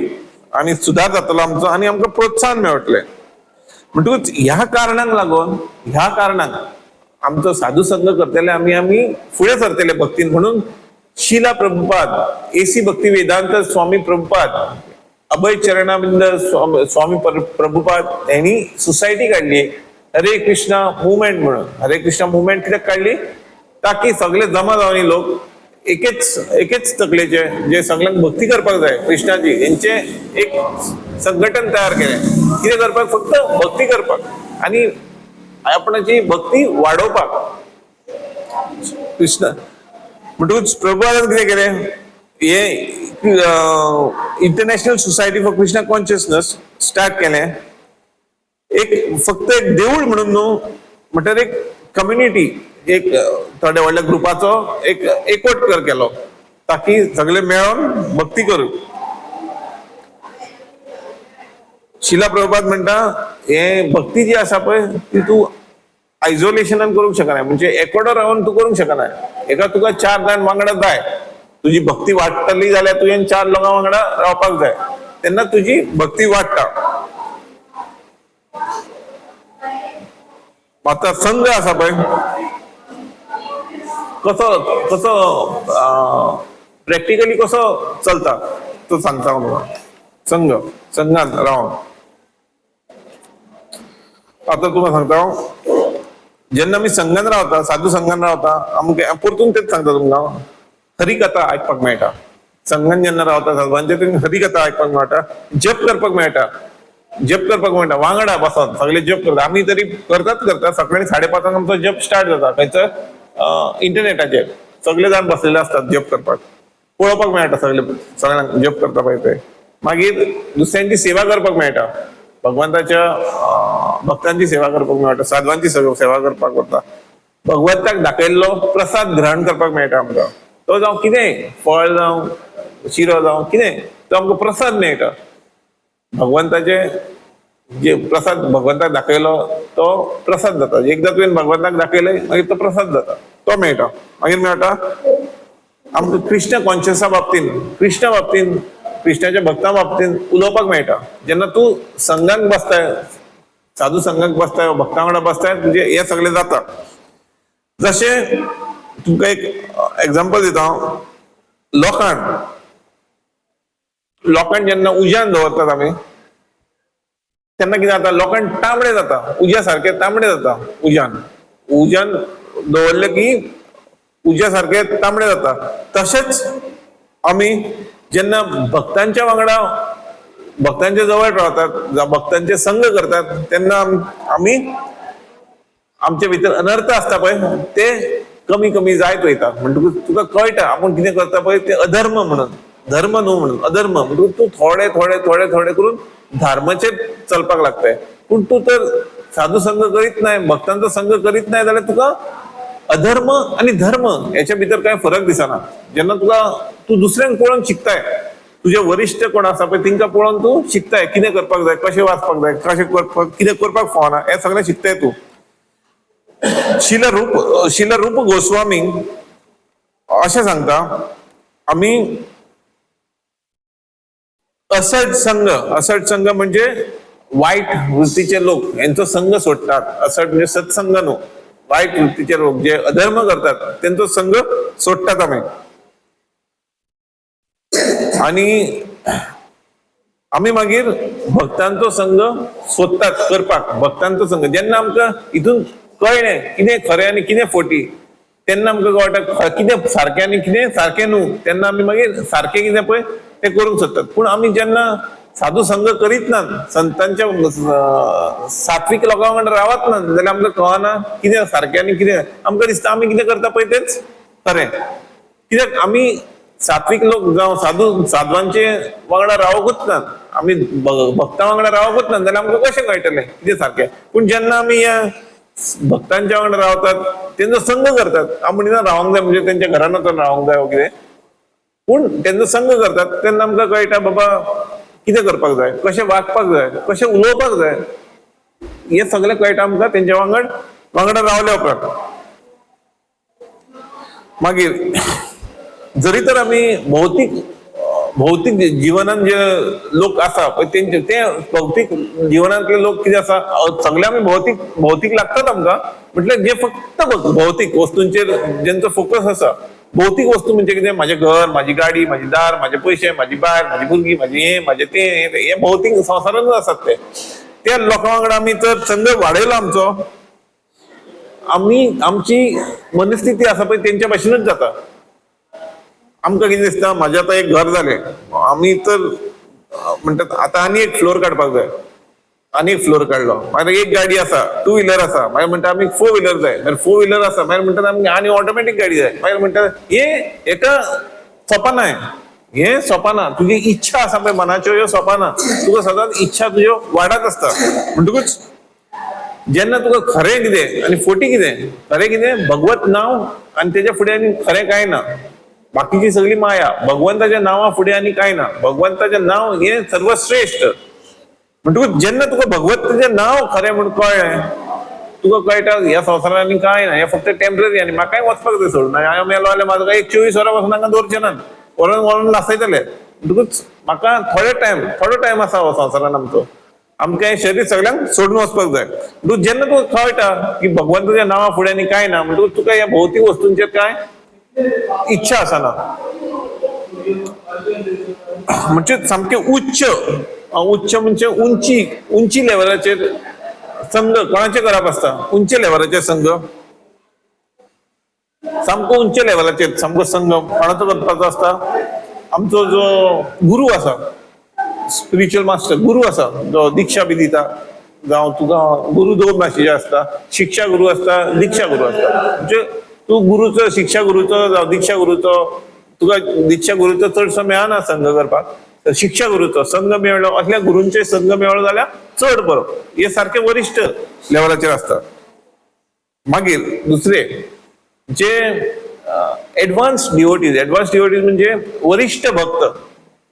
आनी सुदार जातलो आमचो आनी आमकां प्रोत्साहन मेळटलें. म्हणटकूच ह्या कारणाक लागून ह्या कारणाक आमचो साधू संघ करतले आमी फुडें सरतले भक्तीन. म्हणून शिला प्रभुपाद, एसी भक्ती वेदांत स्वामी प्रभुपाद, अभय चरणाबिंद स्वामी प्रभुपाद यांनी सोसायटी काढली हरे कृष्णा मुवमेंट म्हणून. हरे कृष्णा मुवमेंट कित्याक काढली ताकी सगळे जमा जावनी लोक एकेच तकलेचे जे सगळ्यांक भक्ती करपाक जाय कृष्णाची यांचे एक संघटन तयार केलें. कितें करपाक? फक्त भक्ती करपाक आणि आपणाची भक्ती वाडोवपाक. कृष्ण म्हणटकूच प्रभुपादान कितें केलें? हे international society for Krishna consciousness start केलें. एक फक्त एक देऊळ म्हणून न्हू, म्हणल्यार एक कम्युनिटी, एक थोड्या व्हडल्या ग्रुपाचो एक एकवट केलो ताकी सगळे मेळून भक्ती करू. शिला प्रभुपाद म्हणटा हे भक्ती जी आसा पळय ती तूं आयसोलेशनान करूंक शकना, म्हणजे एकवटो रावन तूं करूंक शकना. एका तुका 4 जाण वांगडा जाय, तुजी भक्ती वाडटली जाल्यार तुवें 4 लोकां वांगडा रावपाक जाय, तेन्ना तुजी भक्ती वाडटा. आता संघ आसा पळय कसो प्रॅक्टिकली कसो चलता तो सांगता हांव तुका. संघात रावन आता तुका सांगता हांव, जेन्ना आमी संघान रावता, साधू संघान रावता, आमकां परतून तेच सांगता तुमकां, हरिकथा आयकपाक मेळटा. संघान जेन्ना रावता साधवांचे हरिकथा आयकपाक मेळटा, जप करपाक मेळटा वांगडा बसोन सगळे जप करता. आमी तरी करता सकाळी 5:30 आमचो जप स्टार्ट जाता खंयसर इंटरनेटाचेर सगळे जाण बसलेले असतात जप करपाक, पळोवपाक मेळटा सगळ्यांक जप करता पळय ते. मागीर दुसऱ्यांची सेवा करपाक मेळटा, भगवंताच्या भक्तांची सेवा करपाक मेळटा, साधवांची सेवा करपाक करता. भगवंताक दाखयल्लो प्रसाद ग्रहण करपाक मेळटा आमकां. तो जावं कितें फळ जावं शिरो जावं कितें तो आमकां प्रसाद मेळटा. भगवंताचे जे प्रसाद भगवंताक दाखयलो तो प्रसाद जाता. एकदा तुवें भगवंताक दाखयले मागीर तो प्रसाद जाता, तो मेळटा. मागीर मेळटा आमकां कृष्ण कॉन्शियसा बाबतीन कृष्णाच्या भक्तां बाबतीन उलोवपाक मेळटा. जेन्ना तूं संघाक बसताय, साधू संघाक बसताय, भक्तां वांगडा बसताय, तुजें हें सगळें जाता. जशें तुमकां एक एग्जांपल दिता हांव. लोकांक जेन्ना उज्यान दवरतात आमी तेन्ना कितें जाता, लोकांक तांबडे जाता, उज्या सारखे तांबडे जाता. उज्यान दवरले की उज्या सारखे तांबडे जाता. तशेंच आमी जेन्ना भक्तांच्या वांगडा भक्तांच्या जवळ रावतात, भक्तांचे संघ करतात, तेन्ना आमी आमचे भितर अनर्थ असता पळय ते कमी कमी जायत वयता. म्हणटकूच तुका कळटा आपूण कितें करता पळय ते अधर्म म्हणून, धर्म न्हू म्हणून अधर्म. म्हणटकूच तूं थोडे करून धर्माचेर चलपाक लागताय. पूण तूं तर साधू संघ करीत नाही, भक्तांचो संघ करीत नाही जाल्यार तुका अधर्म आणि धर्म याच्या भितर काय फरक दिसना. जेन्ना तूं दुसऱ्यांक पळोवन शिकताय, तुझे वरिष्ठ कोण आसा पळय तिंका पळोवन तूं शिकताय कितें करपाक जाय, कशें वाचपाक जाय, कितें करपाक फावना, हें सगळें शिकताय तूं. शिल रूप गोस्वामी अशें सांगता, आमी असट संघ म्हणजे वाईट वृत्तीचे लोक यांचो संघ सोडतात. असट म्हणजे सत्संग न्हू, वाईट वृत्तीचे लोक जे अधर्म करतात त्यांचो संघ सोडतात आमी. आणि आमी मागीर भक्तांचो संघ सोदतात करपाक. भक्तांचो संघ जेन्ना आमकां हितून कळ्ळें कितें खरें आनी कितें फोटी, तेन्ना आमकां कळटा कितें सारकें आनी कितें सारकें न्हू, तेन्ना आमी मागीर सारकें कितें पळय ते करूंक सोदतात. पूण आमी जेन्ना साधू संघ करीत ना, संतांच्या सात्विक लोकां वांगडा रावत ना जाल्यार आमकां कळना कितें सारकें आनी कितें. आमकां दिसता आमी कितें करता पळय तेच खरें. कित्याक आमी सात्विक लोक जावं साधवांचे वांगडा रावकूच ना, आमी भक्तां वांगडा रावकूच ना जाल्यार आमकां कशें कळटलें कितें सारकें. पूण जेन्ना आमी ह्या भक्तांच्या वांगडा रावतात, त्यांचा संघ करतात. आमी रावंक जाय म्हणजे त्यांच्या घरान रावंक जाय वगैरे, पूण त्यांचा संघ करतात तेन्ना आमकां कळटा बाबा कितें करपाक जाय, कशें वागपाक जाय, कशें उलोवपाक जाय, हे सगळें कळटा आमकां त्यांच्या वांगडा रावल्या उपरांत. मागीर जरी तर आमी भौतीक जीवनान जे लोक आसा पळय तेंचे ते भौतीक जीवनांतले लोक कितें आसा, सगळे आमी भौतीक लागतात आमकां, म्हटल्यार जे फक्त भौतीक वस्तूंचेर जेंचो फोकस आसा. भौतीक वस्तू म्हणजे कितें, म्हाजें घर, म्हाजी गाडी, म्हाजी दार, म्हाजे पयशे, म्हाजी बायल, म्हाजी भुरगीं, म्हाजी हे म्हाजे ते, हे भौतीक संवसारांतूच आसात. त्या लोकां वांगडा आमी जर संघ वाडयलो आमचो, आमची मनस्थिती आसा पळय तेंच्या भाशेनूच जाता. आमकां कितें दिसता, म्हाजें आतां एक घर जालें, आमी तर म्हणटात आतां आनी एक फ्लोर काडपाक जाय, आनी एक फ्लोर काडलो, मागीर एक गाडी आसा, 2 व्हिलर आसा, मागीर म्हणटा आमी 4 व्हिलर जाय, मागीर 4 व्हिलर आसा, मागीर म्हणटात आमी आनी ऑटोमॅटीक गाडी जाय, मागीर म्हणटात हेका सोंपना, हे सोंपना. तुजी इच्छा आसा पळय मनाच्यो ह्यो सोंपना, तुका सदांच इच्छा तुज्यो वाडत आसता. म्हणटकूच जेन्ना तुका खरें कितें आनी फोटी कितें, खरें कितें भगवत नांव आनी तेच्या फुडें आनी खरें कांय ना, बाकीची सगळी माया. भगवंताच्या नांवा फुडें आनी कांय ना, भगवंताचें नांव हें सर्वश्रेष्ठ. म्हणटकूच जेन्ना तुका भगवंताचें नांव खरें म्हूण कळ्ळें, तुका कळटा ह्या संवसारांत आनी कांय ना, हें फक्त टेम्पररी, आनी म्हाकाय वचपाक जाय सोडून. हांव मेलो जाल्यार म्हाका एक 24 वरां पासून हांगा दवरचे नात, व्हरून लासयतले. म्हणटकूच म्हाका थोडो टायम आसा हो संवसारांत आमचो, आमकां हें शरीर सगळ्यांक सोडून वचपाक जाय. म्हणटकूच जेन्ना तुका कळटा की भगवंताच्या नांवा फुडें आनी कांय ना, म्हणटकूच तुका ह्या भौतीक वस्तूंचेर कांय इच्छा आसना. म्हणजे सामकें उच्च म्हणजे उंची लेवलाचेर संघ कोणाचे करप आसता, उंच लेवलाचेर संघ, सामको उंच लेवलाचेर सामको संघ कोणाचो करपाचो आसता. आमचो जो गुरू आसा, स्पिरिच्युअल मास्टर गुरू आसा, जो दिक्षा बी दिता, जावं तुका गुरू 2 भाशेचे आसता, शिक्षा गुरू आसता, दिक्षा गुरू आसता. म्हणजे तूं गुरूचो, शिक्षा गुरूचो जावं दिक्षा गुरूचो, तुका दिक्षा गुरूचो चडसो मेळना संघ करपाक, शिक्षा गुरूचो संघ मेळ्ळो, असल्या गुरूंचे संघ मेळ्ळो जाल्यार चड बरो. हे सारखे वरिश्ठ लेवलाचेर आसता. मागीर दुसरे जे एडवान्स डिवोटीज म्हणजे वरिष्ठ भक्त,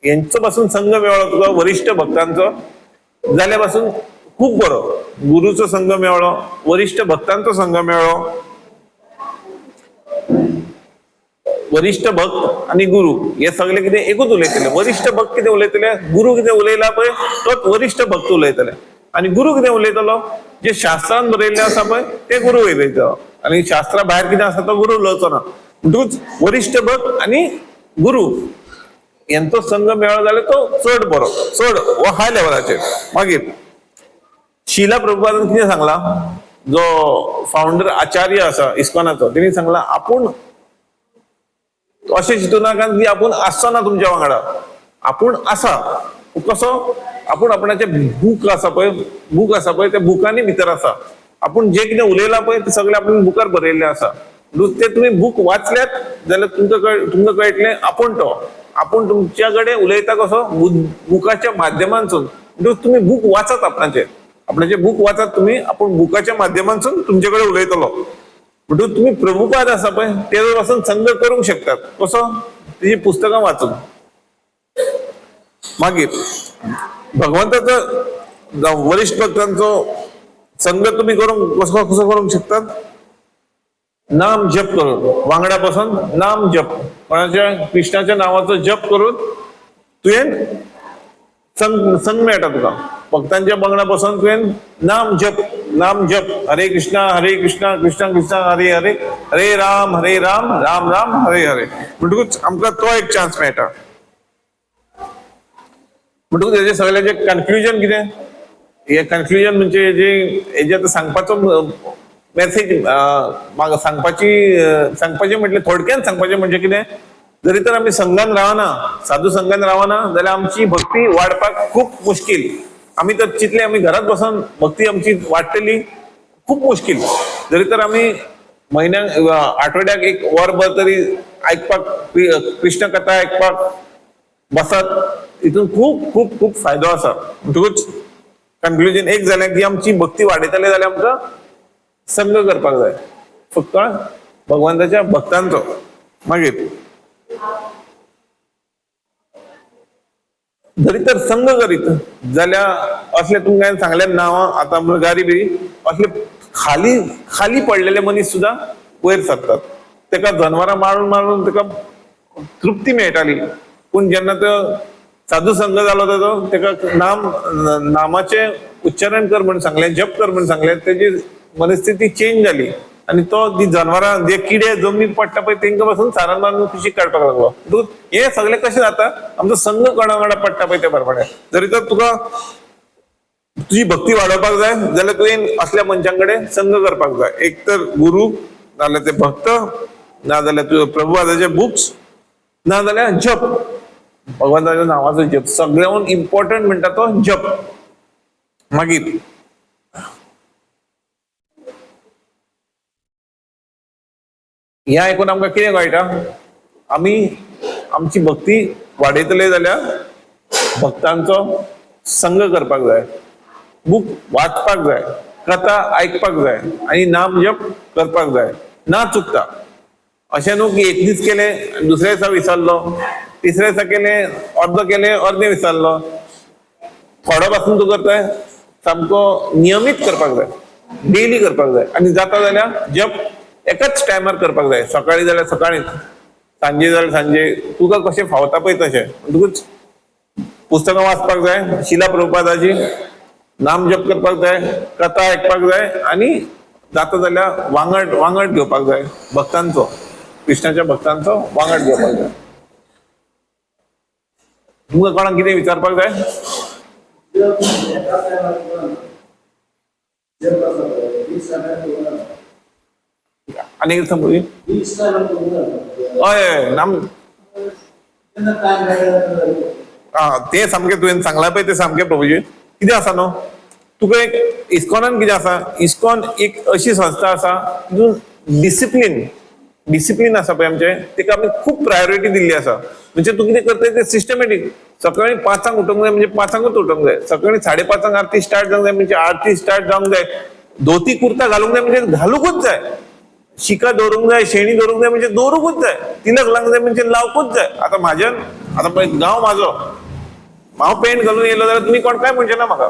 यांचो पासून संघ मेळ्ळो तुका, वरिष्ठ भक्तांचो जाल्या पासून खूब बरो. गुरूचो संघ मेळ्ळो, वरिष्ठ भक्तांचो संघ मेळ्ळो. वरिष्ठ भक्त आणि गुरु हे सगळे कितें एकूच उलयतले. वरिष्ठ भक्त कितें उलयतले, गुरु कितें उलयला पळय तोच वरिष्ठ भक्त उलयतले, आणि गुरु कितें उलयतलो, जे शास्त्रांत बरयल्लें आसा पळय ते गुरु उलयतलो, आणि शास्त्रा भायर कितें आसा तो गुरु उलोवचो ना. म्हणटकूच वरिष्ठ भक्त आणि गुरु यांचो संघ मेळ्ळो जाल्यार तो चड बरो, चड हो हाय लेवलाचेर. मागीर शिला प्रभुपादान कितें सांगला, जो फाउंडर आचार्य आसा इस्कॉनाचो, तेणी सांगला आपूण अशें चिंतू नाका की आपूण आसचो ना तुमच्या वांगडा, आपूण आसा. कसो, आपूण आपणाचे बूक आसा पळय त्या बुकांनी भितर आसा. आपूण जे कितें उलयलां पळय ते सगळें आपूण बुकार बरयल्लें आसा. ते तुमी बूक वाचल्यात जाल्यार तुमकां कळटलें आपूण तुमच्या कडेन उलयता कसो, बुकाच्या माध्यमांतून. तुम्ही बुक वाचत आपणाचे बुक वाचत तुम्ही, आपूण बुकाच्या माध्यमांतून तुमचे कडेन उलयतलो. म्हणटून तुम्ही प्रभुपाद आसा पळय तेजो पासून संघ करूंक शकतात. कसो, तेजी पुस्तकां वाचून. मागीर भगवंताचो वरिष्ठ भक्तांचो संघ तुम्ही करूंक कसो करूंक शकतात, नाम जप करून, वांगडा बसून नाम जप, कोणाच्या कृष्णाच्या नावाचो जप करून तुवें संघ मेळटा तुका. भक्तांच्या वांगडा बसून तुवें नाम जप हरे कृष्णा कृष्णा कृष्णा हरे हरे, हरे राम राम राम हरे हरे. म्हणटकूच आमकां तो एक चान्स मेळटा. म्हणटकूच हेजे सगळ्याचे कन्क्लुजन कितें, हे कन्क्लुजन म्हणजे हेजे आतां सांगपाचो मेसेज म्हाका सांगपाचें म्हटलें थोडक्यान सांगपाचें म्हणजे कितें, जरी तर आमी संघान रावना, साधू संघान रावना जाल्यार आमची भक्ती वाडपाक खूब मुश्कील. आमी तर चितले आमी घरात बसून भक्ती आमची वाडटली, खूब मुश्कील. जरी तर आमी म्हयन्याक आठवड्याक एक वरभर तरी आयकपाक, कृष्ण कथा आयकपाक बसत, हितून खूब खूब खूब फायदो आसा. म्हणटकूच कन्क्लुजन एक जालें की आमची भक्ती वाडयतले जाल्यार आमकां संघ करपाक जाय फक्त भगवंताच्या भक्तांचो. मागीर जरी तर संघ करीत जाल्यार असले तुमकां सांगले नांव आता गारी बी असले खाली खाली पडलेले मनीस सुद्धा वयर सरतात. तेका जनावरां मारून मारून तेका तृप्ती मेळटाली. पूण जेन्ना तो साधू संघ जालो ताजो तेका नामाचे उच्चारण कर म्हणून सांगलें, जप कर म्हणून सांगलें, तेजी मनस्थिती चेंज जाली आणि तो ती जनावरां जे किडे जमनीर पडटा पळय तेंका पासून सारान मारून कुशीक काडपाक लागलो. हे सगळें कशें जाता आमचो संघ कोणा वांगडा पडटा पळय त्या प्रमाणे. जरी तर तुका तुजी भक्ती वाडोवपाक जाय जाल्यार तुवें असल्या मनशां कडेन संघ करपाक जाय. एक तर गुरु, नाजाल्यार ते भक्त, नाजाल्यार तुजे प्रभुपादाचे बुक्स, नाजाल्यार जप, भगवंताच्या नांवाचो जप. सगळ्यांत इम्पॉर्टंट म्हणटा तो जप. मागीर हे आयकून आमकां कितें कळटा, आमी आमची भक्ती वाडयतले जाल्यार भक्तांचो संघ करपाक जाय, बूक वाचपाक जाय, कथा आयकपाक जाय आणि नाम जप करपाक जाय ना चुकता. अशें न्हू की एक दीस केले दुसऱ्या दिसा विसरलो, तिसऱ्या दिसा केले अर्दे विसरलो. थोडो पासून तूं करताय सामको नियमीत करपाक जाय, डेली करपाक जाय. आनी जाता जाल्यार जप एकाच टायमार करपाक जाय. सकाळी जाल्यार सकाळीच, सांजे जाल्यार सांजे, तुका कशें फावता पळय तशें. तुका पुस्तकां वाचपाक जाय, शिला प्रभुपादाची, नाम जप करपाक जाय, कथा आयकपाक जाय आणि जाता जाल्यार वांगड घेवपाक जाय भक्तांचो, कृष्णाच्या भक्तांचो वांगड घेवपाक जाय. तुमकां कोणाक कितें विचारपाक जाय? आनी कितें सांगू? हय नाम ते सामकें तुवें सांगला पळय ते सामकें प्रभूजी. कितें आसा न्हू, तुका एक इस्कॉनान कितें आसा, इस्कॉन एक अशी संस्था आसा तितून डिसिप्लीन आसा पळय आमचें, तेका आमी खूब प्रायोरिटी दिल्ली आसा. म्हणजे तूं कितें करता तें सिस्टमॅटीक. सकाळी 5 उठोंक जाय म्हणजे 5 उठोंक जाय, सकाळी 5:30 आरती स्टार्ट जावंक जाय म्हणजे आरती स्टार्ट जावंक जाय, धोती कुर्ता घालूंक जाय म्हणजे घालूंकूच जाय, शिका दवरूंक जाय, शेणी दवरूंक जाय म्हणजे दवरूंकूच जाय, तिलक लावंक जाय म्हणजे लावकूच जाय. आता म्हाज्यान आता पळय गांव म्हाजो, हांव पेंट घालून येयलो जाल्यार तुमी कोण काय म्हणचे ना म्हाका.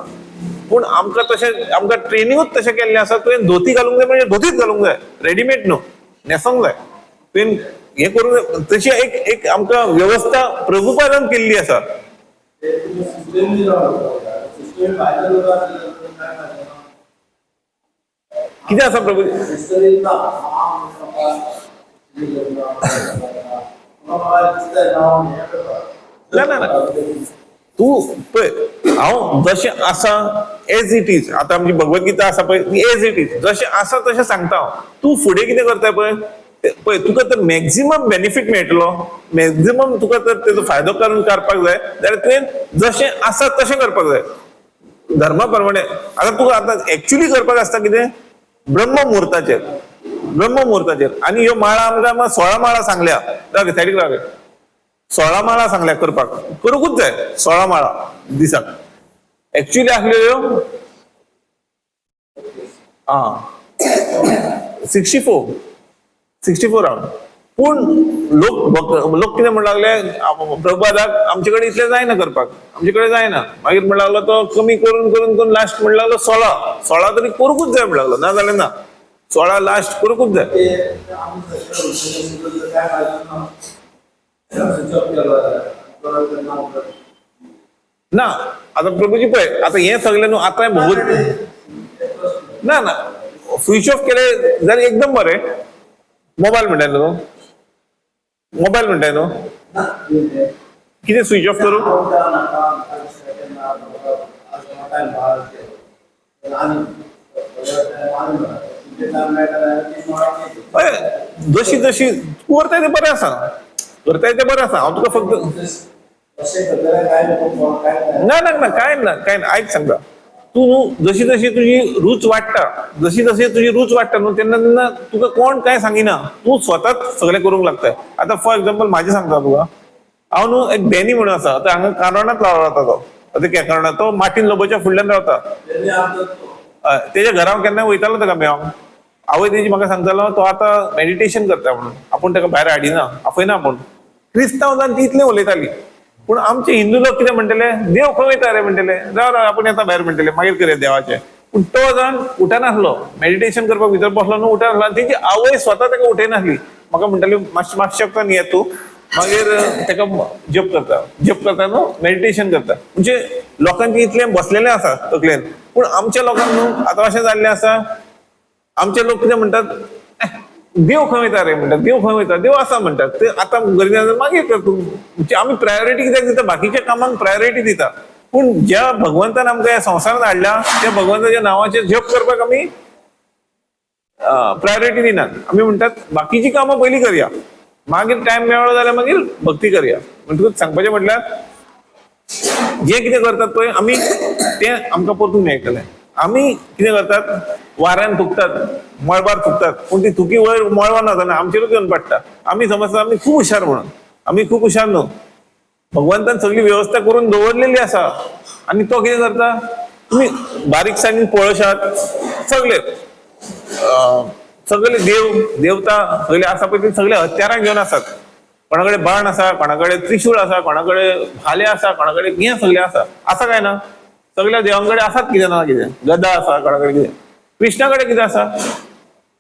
पूण आमकां ट्रेनिंगूच तशें केल्लें आसा. तुवें धोती घालूंक जाय म्हणजे धोतीच घालूंक जाय, रेडीमेड न्हू, न्हेसोंक जाय. तुवें हें करूंक जाय. तशी एक आमकां व्यवस्था प्रभुपादान केल्ली आसा. कितें आसा प्रभू? ना तूं पळय, हांव जशें आसा एज इट इज, आतां आमची भगवद्गीता आसा पळय ती एज इट इज, जशें आसा तशें सांगता हांव. तूं फुडें कितें करताय पळय तुका तर मॅक्झिमम बेनिफीट मेळटलो, मॅक्झिमम तुका तर तेजो फायदो करून काडपाक जाय जाल्यार तुवें जशें आसा तशें करपाक जाय धर्मा प्रमाणे. आतां तुका आतां एक्च्युली करपाक आसता कितें, ब्रह्ममुहूर्ताचेर. आनी ह्यो माळा आमकां 16 माळा सांगल्या, सायडीक राव, 16 माळा सांगल्या करपाक, करूंकूच जाय 16 माळा दिसाक. एक्च्युली आसल्यो 64 रावंड. पूण लोक कितें म्हणू लागले, प्रभुपादाक आमचे कडेन इतलें जायना करपाक, आमचे कडेन जायना. मागीर म्हणू लागलो तो कमी करून करून करून लास्ट म्हणू लागलो 16 तरी करूंकूच जाय म्हणू लागलो. ना जाल्यार ना, 16 लास्ट करूंकूच जाय. ना आता प्रभूजी पळय, आता हे सगळें न्हू, आतां ना स्विच ऑफ केले जाल्यार एकदम बरें. मोबायल म्हणटाय न्हू, कितें स्विच ऑफ करूं? जशी जशी तूं करताय तें बरें आसा, हांव तुका फक्त ना काय ना आयक सांगता. तूं न्हू जशी जशी तुजी रूच वाडटा न्हू तेन्ना तुका कोण काय सांगिना, तूं स्वताच सगळें करूंक लागताय. आतां फॉर एक्झाम्पल म्हाजें सांगता तुका, हांव न्हू एक बॅनी म्हणून आसा, आतां हांगा काणोणांत रावता तो, आतां केकाणा तो मार्टीन लोबोच्या फुडल्यान रावता. तेज्या घरा हांव केन्नाय वयतालो ताका मेळोंक. आवय तेजी म्हाका सांगतालो तो आतां मेडिटेशन करता म्हणून. आपूण ताका भायर हाडिना, आपयना आपूण. क्रिस्तांव जावन ती इतलें उलयताली. पूण आमचे हिंदू लोक कितें म्हणटले, देव खंय वयता रे म्हणटले, राव आपूण येता भायर म्हणटले, मागीर करया देवाचें. पूण तो जावन उठनासलो, मेडिटेशन करपाक भितर बसलो न्हू उठनासलो. तेजी आवय स्वता ताका उठयनासली. म्हाका म्हणटाली मातशें शकता न्ही तूं. मागीर ताका जप करता न्हू मेडिटेशन करता. म्हणजे लोकांचे इतलें बसलेलें आसा तकलेन. पूण आमच्या लोकांक न्हू आतां अशें जाल्लें आसा, आमचे लोक कितें म्हणटात, देव खंय वयता रे म्हणटात, देव खंय वयता, देव आसा म्हणटात. ते आतां गरजेन मागीर कर तूं. म्हणजे आमी प्रायोरिटी कित्याक दिता, बाकीच्या कामांक प्रायोरिटी दिता. पूण ज्या भगवंतान आमकां ह्या संवसारांत हाडल्या त्या भगवंताच्या नांवाचेर जप करपाक आमी प्रायोरिटी दिनात. आमी म्हणटात बाकीची कामां पयलीं करया, मागीर टायम मेळ्ळो जाल्यार मागीर भक्ती करया. म्हणटकूच सांगपाचें म्हटल्यार जें कितें करतात पळय आमी तें आमकां परतून मेळटलें. आमी कितें करतात, वाऱ्यान थुकतात, मळबार थुकतात, पूण ती थुकी वयर मळबार ना आमचेरूच येवन पडटा. आमी समजता आमी खूब हुशार म्हणून. आमी खूब हुशार न्हू. भगवंतान सगळी वेवस्था करून दवरलेली आसा. आनी तो कितें करता, तुमी बारीकसाणीन पळोवशात सगळे देवता सगळे आसा पळय ते सगळे हत्यारां घेवन आसात. कोणा कडेन बाण आसा, कोणा कडेन त्रिशूळ आसा, कोणा कडेन भाले आसा, कोणा कडेन हें सगळें आसा काय ना. सगळ्या देवां कडेन आसात कितें ना कितें. गदा आसा कोणा कडेन कितें. कृष्णा कडेन कितें आसा,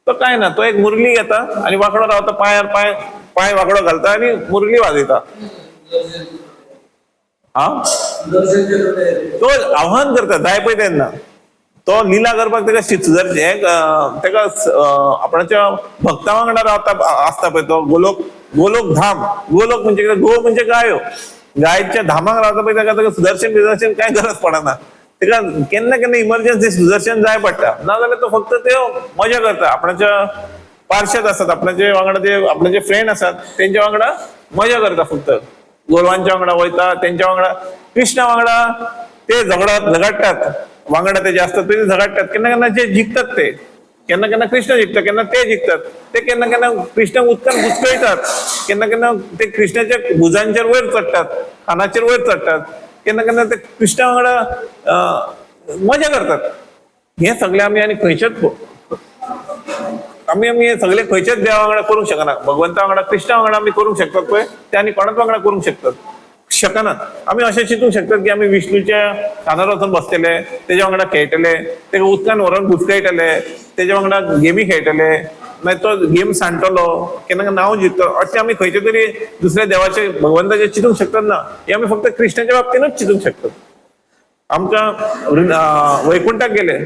तो काय ना. तो एक मुरली घेता आनी वांकडो रावता, पांयार पांय वांकडो घालता आनी मुरली वाजयता. तो आव्हान करता जाय पळय तेन्ना. तो लिला करपाक ताका आपणाच्या भक्ता वांगडा रावता आसता पळय तो गोलोक धाम. गोलोक म्हणजे कितें, गो म्हणजे गायो. गायच्या धामाक रावता पळय ताका सुदर्शन कांय गरज पडना. ताका केन्ना केन्ना इमर्जन्सी सुदर्शन जाय पडटा, नाजाल्यार तो फक्त ते मजा करता. आपणाच्या पार्षद आसात, आपणाचे वांगडा जे आपले जे फ्रेंड आसात तेंच्या वांगडा मजा करता. फक्त गोरवांच्या वांगडा वयता, तेंच्या वांगडा कृष्णा वांगडा ते झगडटात. वांगडा ते जास्त ते झगडटात. केन्ना केन्ना जे जिखतात ते, केन्ना केन्ना कृष्ण जिखता, केन्ना ते जिखतात. ते केन्ना केन्ना कृष्णाक उदकान बुचकळटात, केन्ना केन्ना ते कृष्णाच्या भुजांचेर वयर चडटात, खानाचेर वयर चडटात. केन्ना केन्ना ते कृष्णा वांगडा मजा करतात. हे सगळे आमी आनी खंयचेच आमी हे सगळे खंयचेच देवा वांगडा करूंक शकना. भगवंता वांगडा कृष्णा वांगडा आमी करूंक शकतात पळय ते आनी कोणाच वांगडा करूंक शकनात. आमी अशें चिंतूंक शकतात की आमी विष्णूच्या कानार वचून बसतले, तेज्या वांगडा खेळटले, तेका उदकान व्हरोन बुचकळटले, तेज्या वांगडा गेमी खेळटले, मागीर तो गेम सांडटलो, केन्ना नांव जिखतलो. अशें आमी खंयचे तरी दुसऱ्या देवाचे भगवंताचे चिंतूंक शकतात ना. हे आमी फक्त कृष्णाच्या बाबतीनूच चिंतूंक शकतात. आमकां वैकुंठाक गेले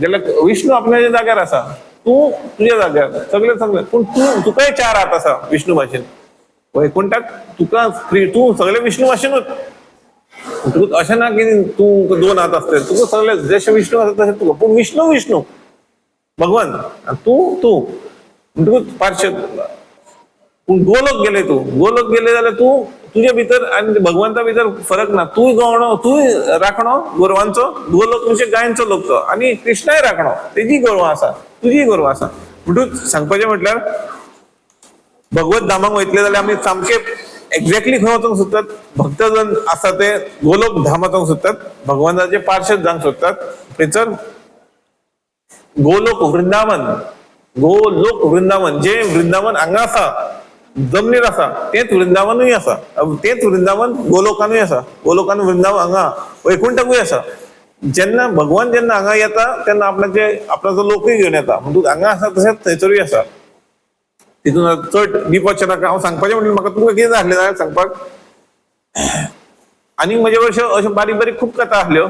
जाल्यार विष्णू आपल्या जाग्यार आसा, तूं तुज्या जाग्यार, सगळे पूण तुकाय 4 हात आसा विष्णू भाशेन. वैकुंठाक तूं सगळे विष्णू भाशेनूच. तुका अशें ना की तूं 2 हात आसतले, तुका सगळे जशे विष्णू आसा तशें तुका. पूण विष्णू भगवान, तूं म्हणटकूच पार्षद. पूण गोलोक गेले जाल्यार तूं तुजे भितर आनी भगवंता भितर फरक ना. तूं राखणो गोरवांचो, गोलोक म्हणजे गायंचो लोक तो, आनी कृष्णाय राखणो, तेजी गोरवां आसा, तुजी गोरवां आसा. म्हणटूच सांगपाचें म्हटल्यार भगवत धामाक वयतले जाल्यार आमी सामके एक्झॅक्टली खंय वचूंक सोदतात, भक्तजन आसा ते गोलोक धाम वचूंक सोदतात, भगवंताचे पार्षद जावंक सोदतात. थंयसर गोलोक वृंदावन जे वृंदावन हांगा आसा, जमनीर आसा, तेच वृंदावनूय आसा. तेच वृंदावन गोलोकानूय आसा. गोलोकान वृंदावन हांगा वैकुंठाकूय आसा. जेन्ना भगवान हांगा येता तेन्ना आपणाचो लोकूय घेवन येता. म्हणटूच हांगा आसा तशेंच थंयसरूय आसा. तितून चड डीप वचचें नाका. हांव सांगपाचें म्हणल्यार म्हाका तुमकां कितें जाय आसलें सांगपाक, आनी म्हजे कडचे अश्यो बारीक बारीक खूब कथा आसल्यो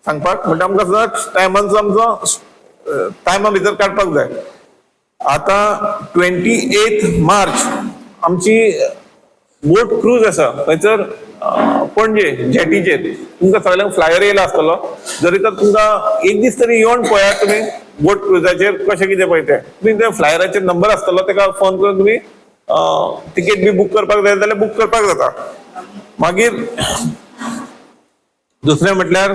सांगपाक. म्हणटा आमकां सदांच टायमा भितर काडपाक जाय. आतां 28 मार्च आमची बोट क्रूज आसा थंयसर पणजे जेटीचेर. तुमकां सगळ्यांक फ्लायर येयला आसतलो. जरी तर तुमकां एक दीस तरी येवन पळयात तुमी बोट क्रुजाचेर कशें कितें पळय तें. तुमी त्या फ्लायराचेर नंबर आसतलो, ताका फोन करून तुमी तिकेट बी बूक करपाक जाय जाल्यार बूक करपाक जाता. मागीर दुसरें म्हटल्यार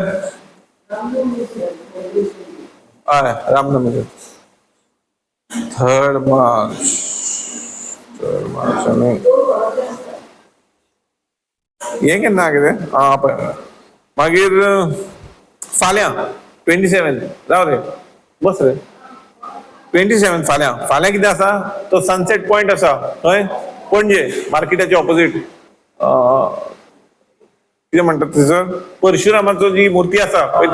हय रामनवमी 3rd मार्च आनी हें केन्ना कितें पळय. मागीर फाल्यां 27 जावं रे बस रे 27 फाल्यां कितें आसा तो सनसेट पॉइंट आसा खंय पणजे मार्केटाच्या ऑपोजिट कितें म्हणटात थंयसर परशुरामाचो जी मुर्ती आसा पळय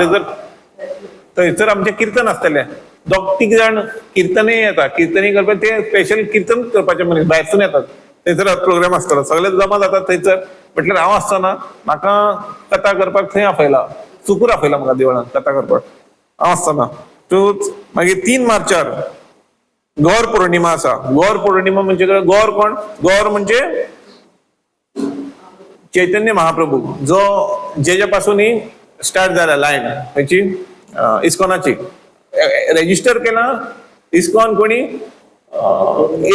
थंयसर आमचें कीर्तन आसतलें 2-3 जाण कीर्तनय येता कीर्तनी करपाक ते स्पेशल कीर्तन करपाचे मनीस भायरसून येतात थंयसर प्रोग्राम आसतलो सगळे जमा जातात थंयसर म्हटल्यार हांव आसतना म्हाका कथा करपाक थंय आपयला चुकूर आपयला म्हाका देवळान कथा करपाक हांव आसतना तूच मागीर 3 मार्चार गौर पौर्णिमा आसा गौर पौर्णिमा म्हणजे गौर कोण गौर म्हणजे चैतन्य महाप्रभू जो जेच्या पासून ही स्टार्ट जाला लायन खंयची इस्कॉनाची रेजिस्टर केला इस्कॉन कोणी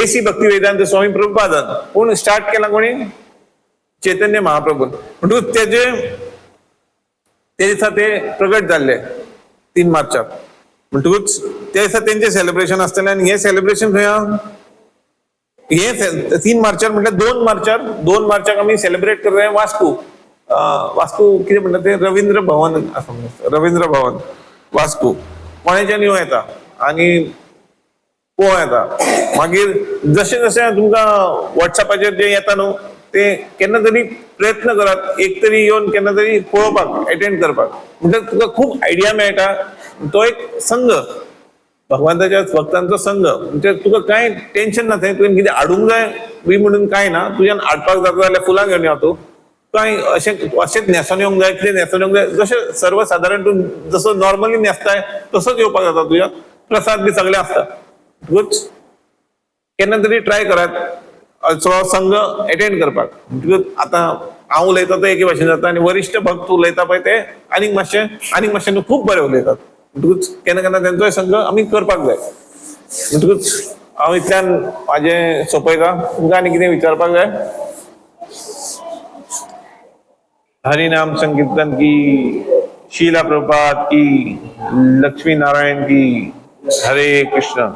एसी भक्ती वेदांत स्वामी प्रभुपादान पूण स्टार्ट केला कोणी चैतन्य महाप्रभू म्हणटकूच ते दिसा ते प्रगट जाल्ले 3 मार्चार म्हणटकूच त्या दिसा तेंचे सेलिब्रेशन आसतलें आनी हे सेलिब्रेशन खंय हे 3 मार्चार म्हटल्यार 2 मार्चाक आमी सेलिब्रेट करता वास्को कितें म्हणटा ते रवींद्र भवन रवींद्र भवन वास्को कोणाच्यान येवं येता आनी पळोवं येता मागीर जशें जशें तुमकां वॉट्सॅपाचेर जे येता न्हू ते केन्ना तरी प्रयत्न करात एक तरी येवन केन्ना तरी पळोवपाक अटेंड करपाक म्हणजे तुका खूब आयडिया मेळटा तो एक संघ भगवंताच्या भक्तांचो संघ म्हणजे तुका कांय टेन्शन ना थंय तुवें कितें हाडूंक जाय बी म्हणून कांय ना तुज्यान हाडपाक जाता जाल्यार फुलां घेवन यो तूं कांय अशेंच न्हेसोन येवंक जाय कितें न्हेसोन येवंक जाय जशें सर्वसाधारण तूं जसो नॉर्मली न्हेसताय तसोच येवपाक जाता तुज्या प्रसाद बी सगळे आसता केन्ना तरी ट्राय करात संघ अटेंड करपाक आतां हांव उलयता तो एके भाशेन जाता आनी वरिश्ठ भक्त उलयता पळय ते आनीक मातशे न्हू खूब बरें उलयतात म्हणटकूच केन्ना केन्ना तेंचोय संघ आमी करपाक जाय म्हणटकूच हांव इतल्यान म्हाजें सोंपयता तुमकां आनी कितें विचारपाक जाय हरिनाम संकीर्तन की शीला प्रभुपाद की लक्ष्मी नारायण की हरे कृष्ण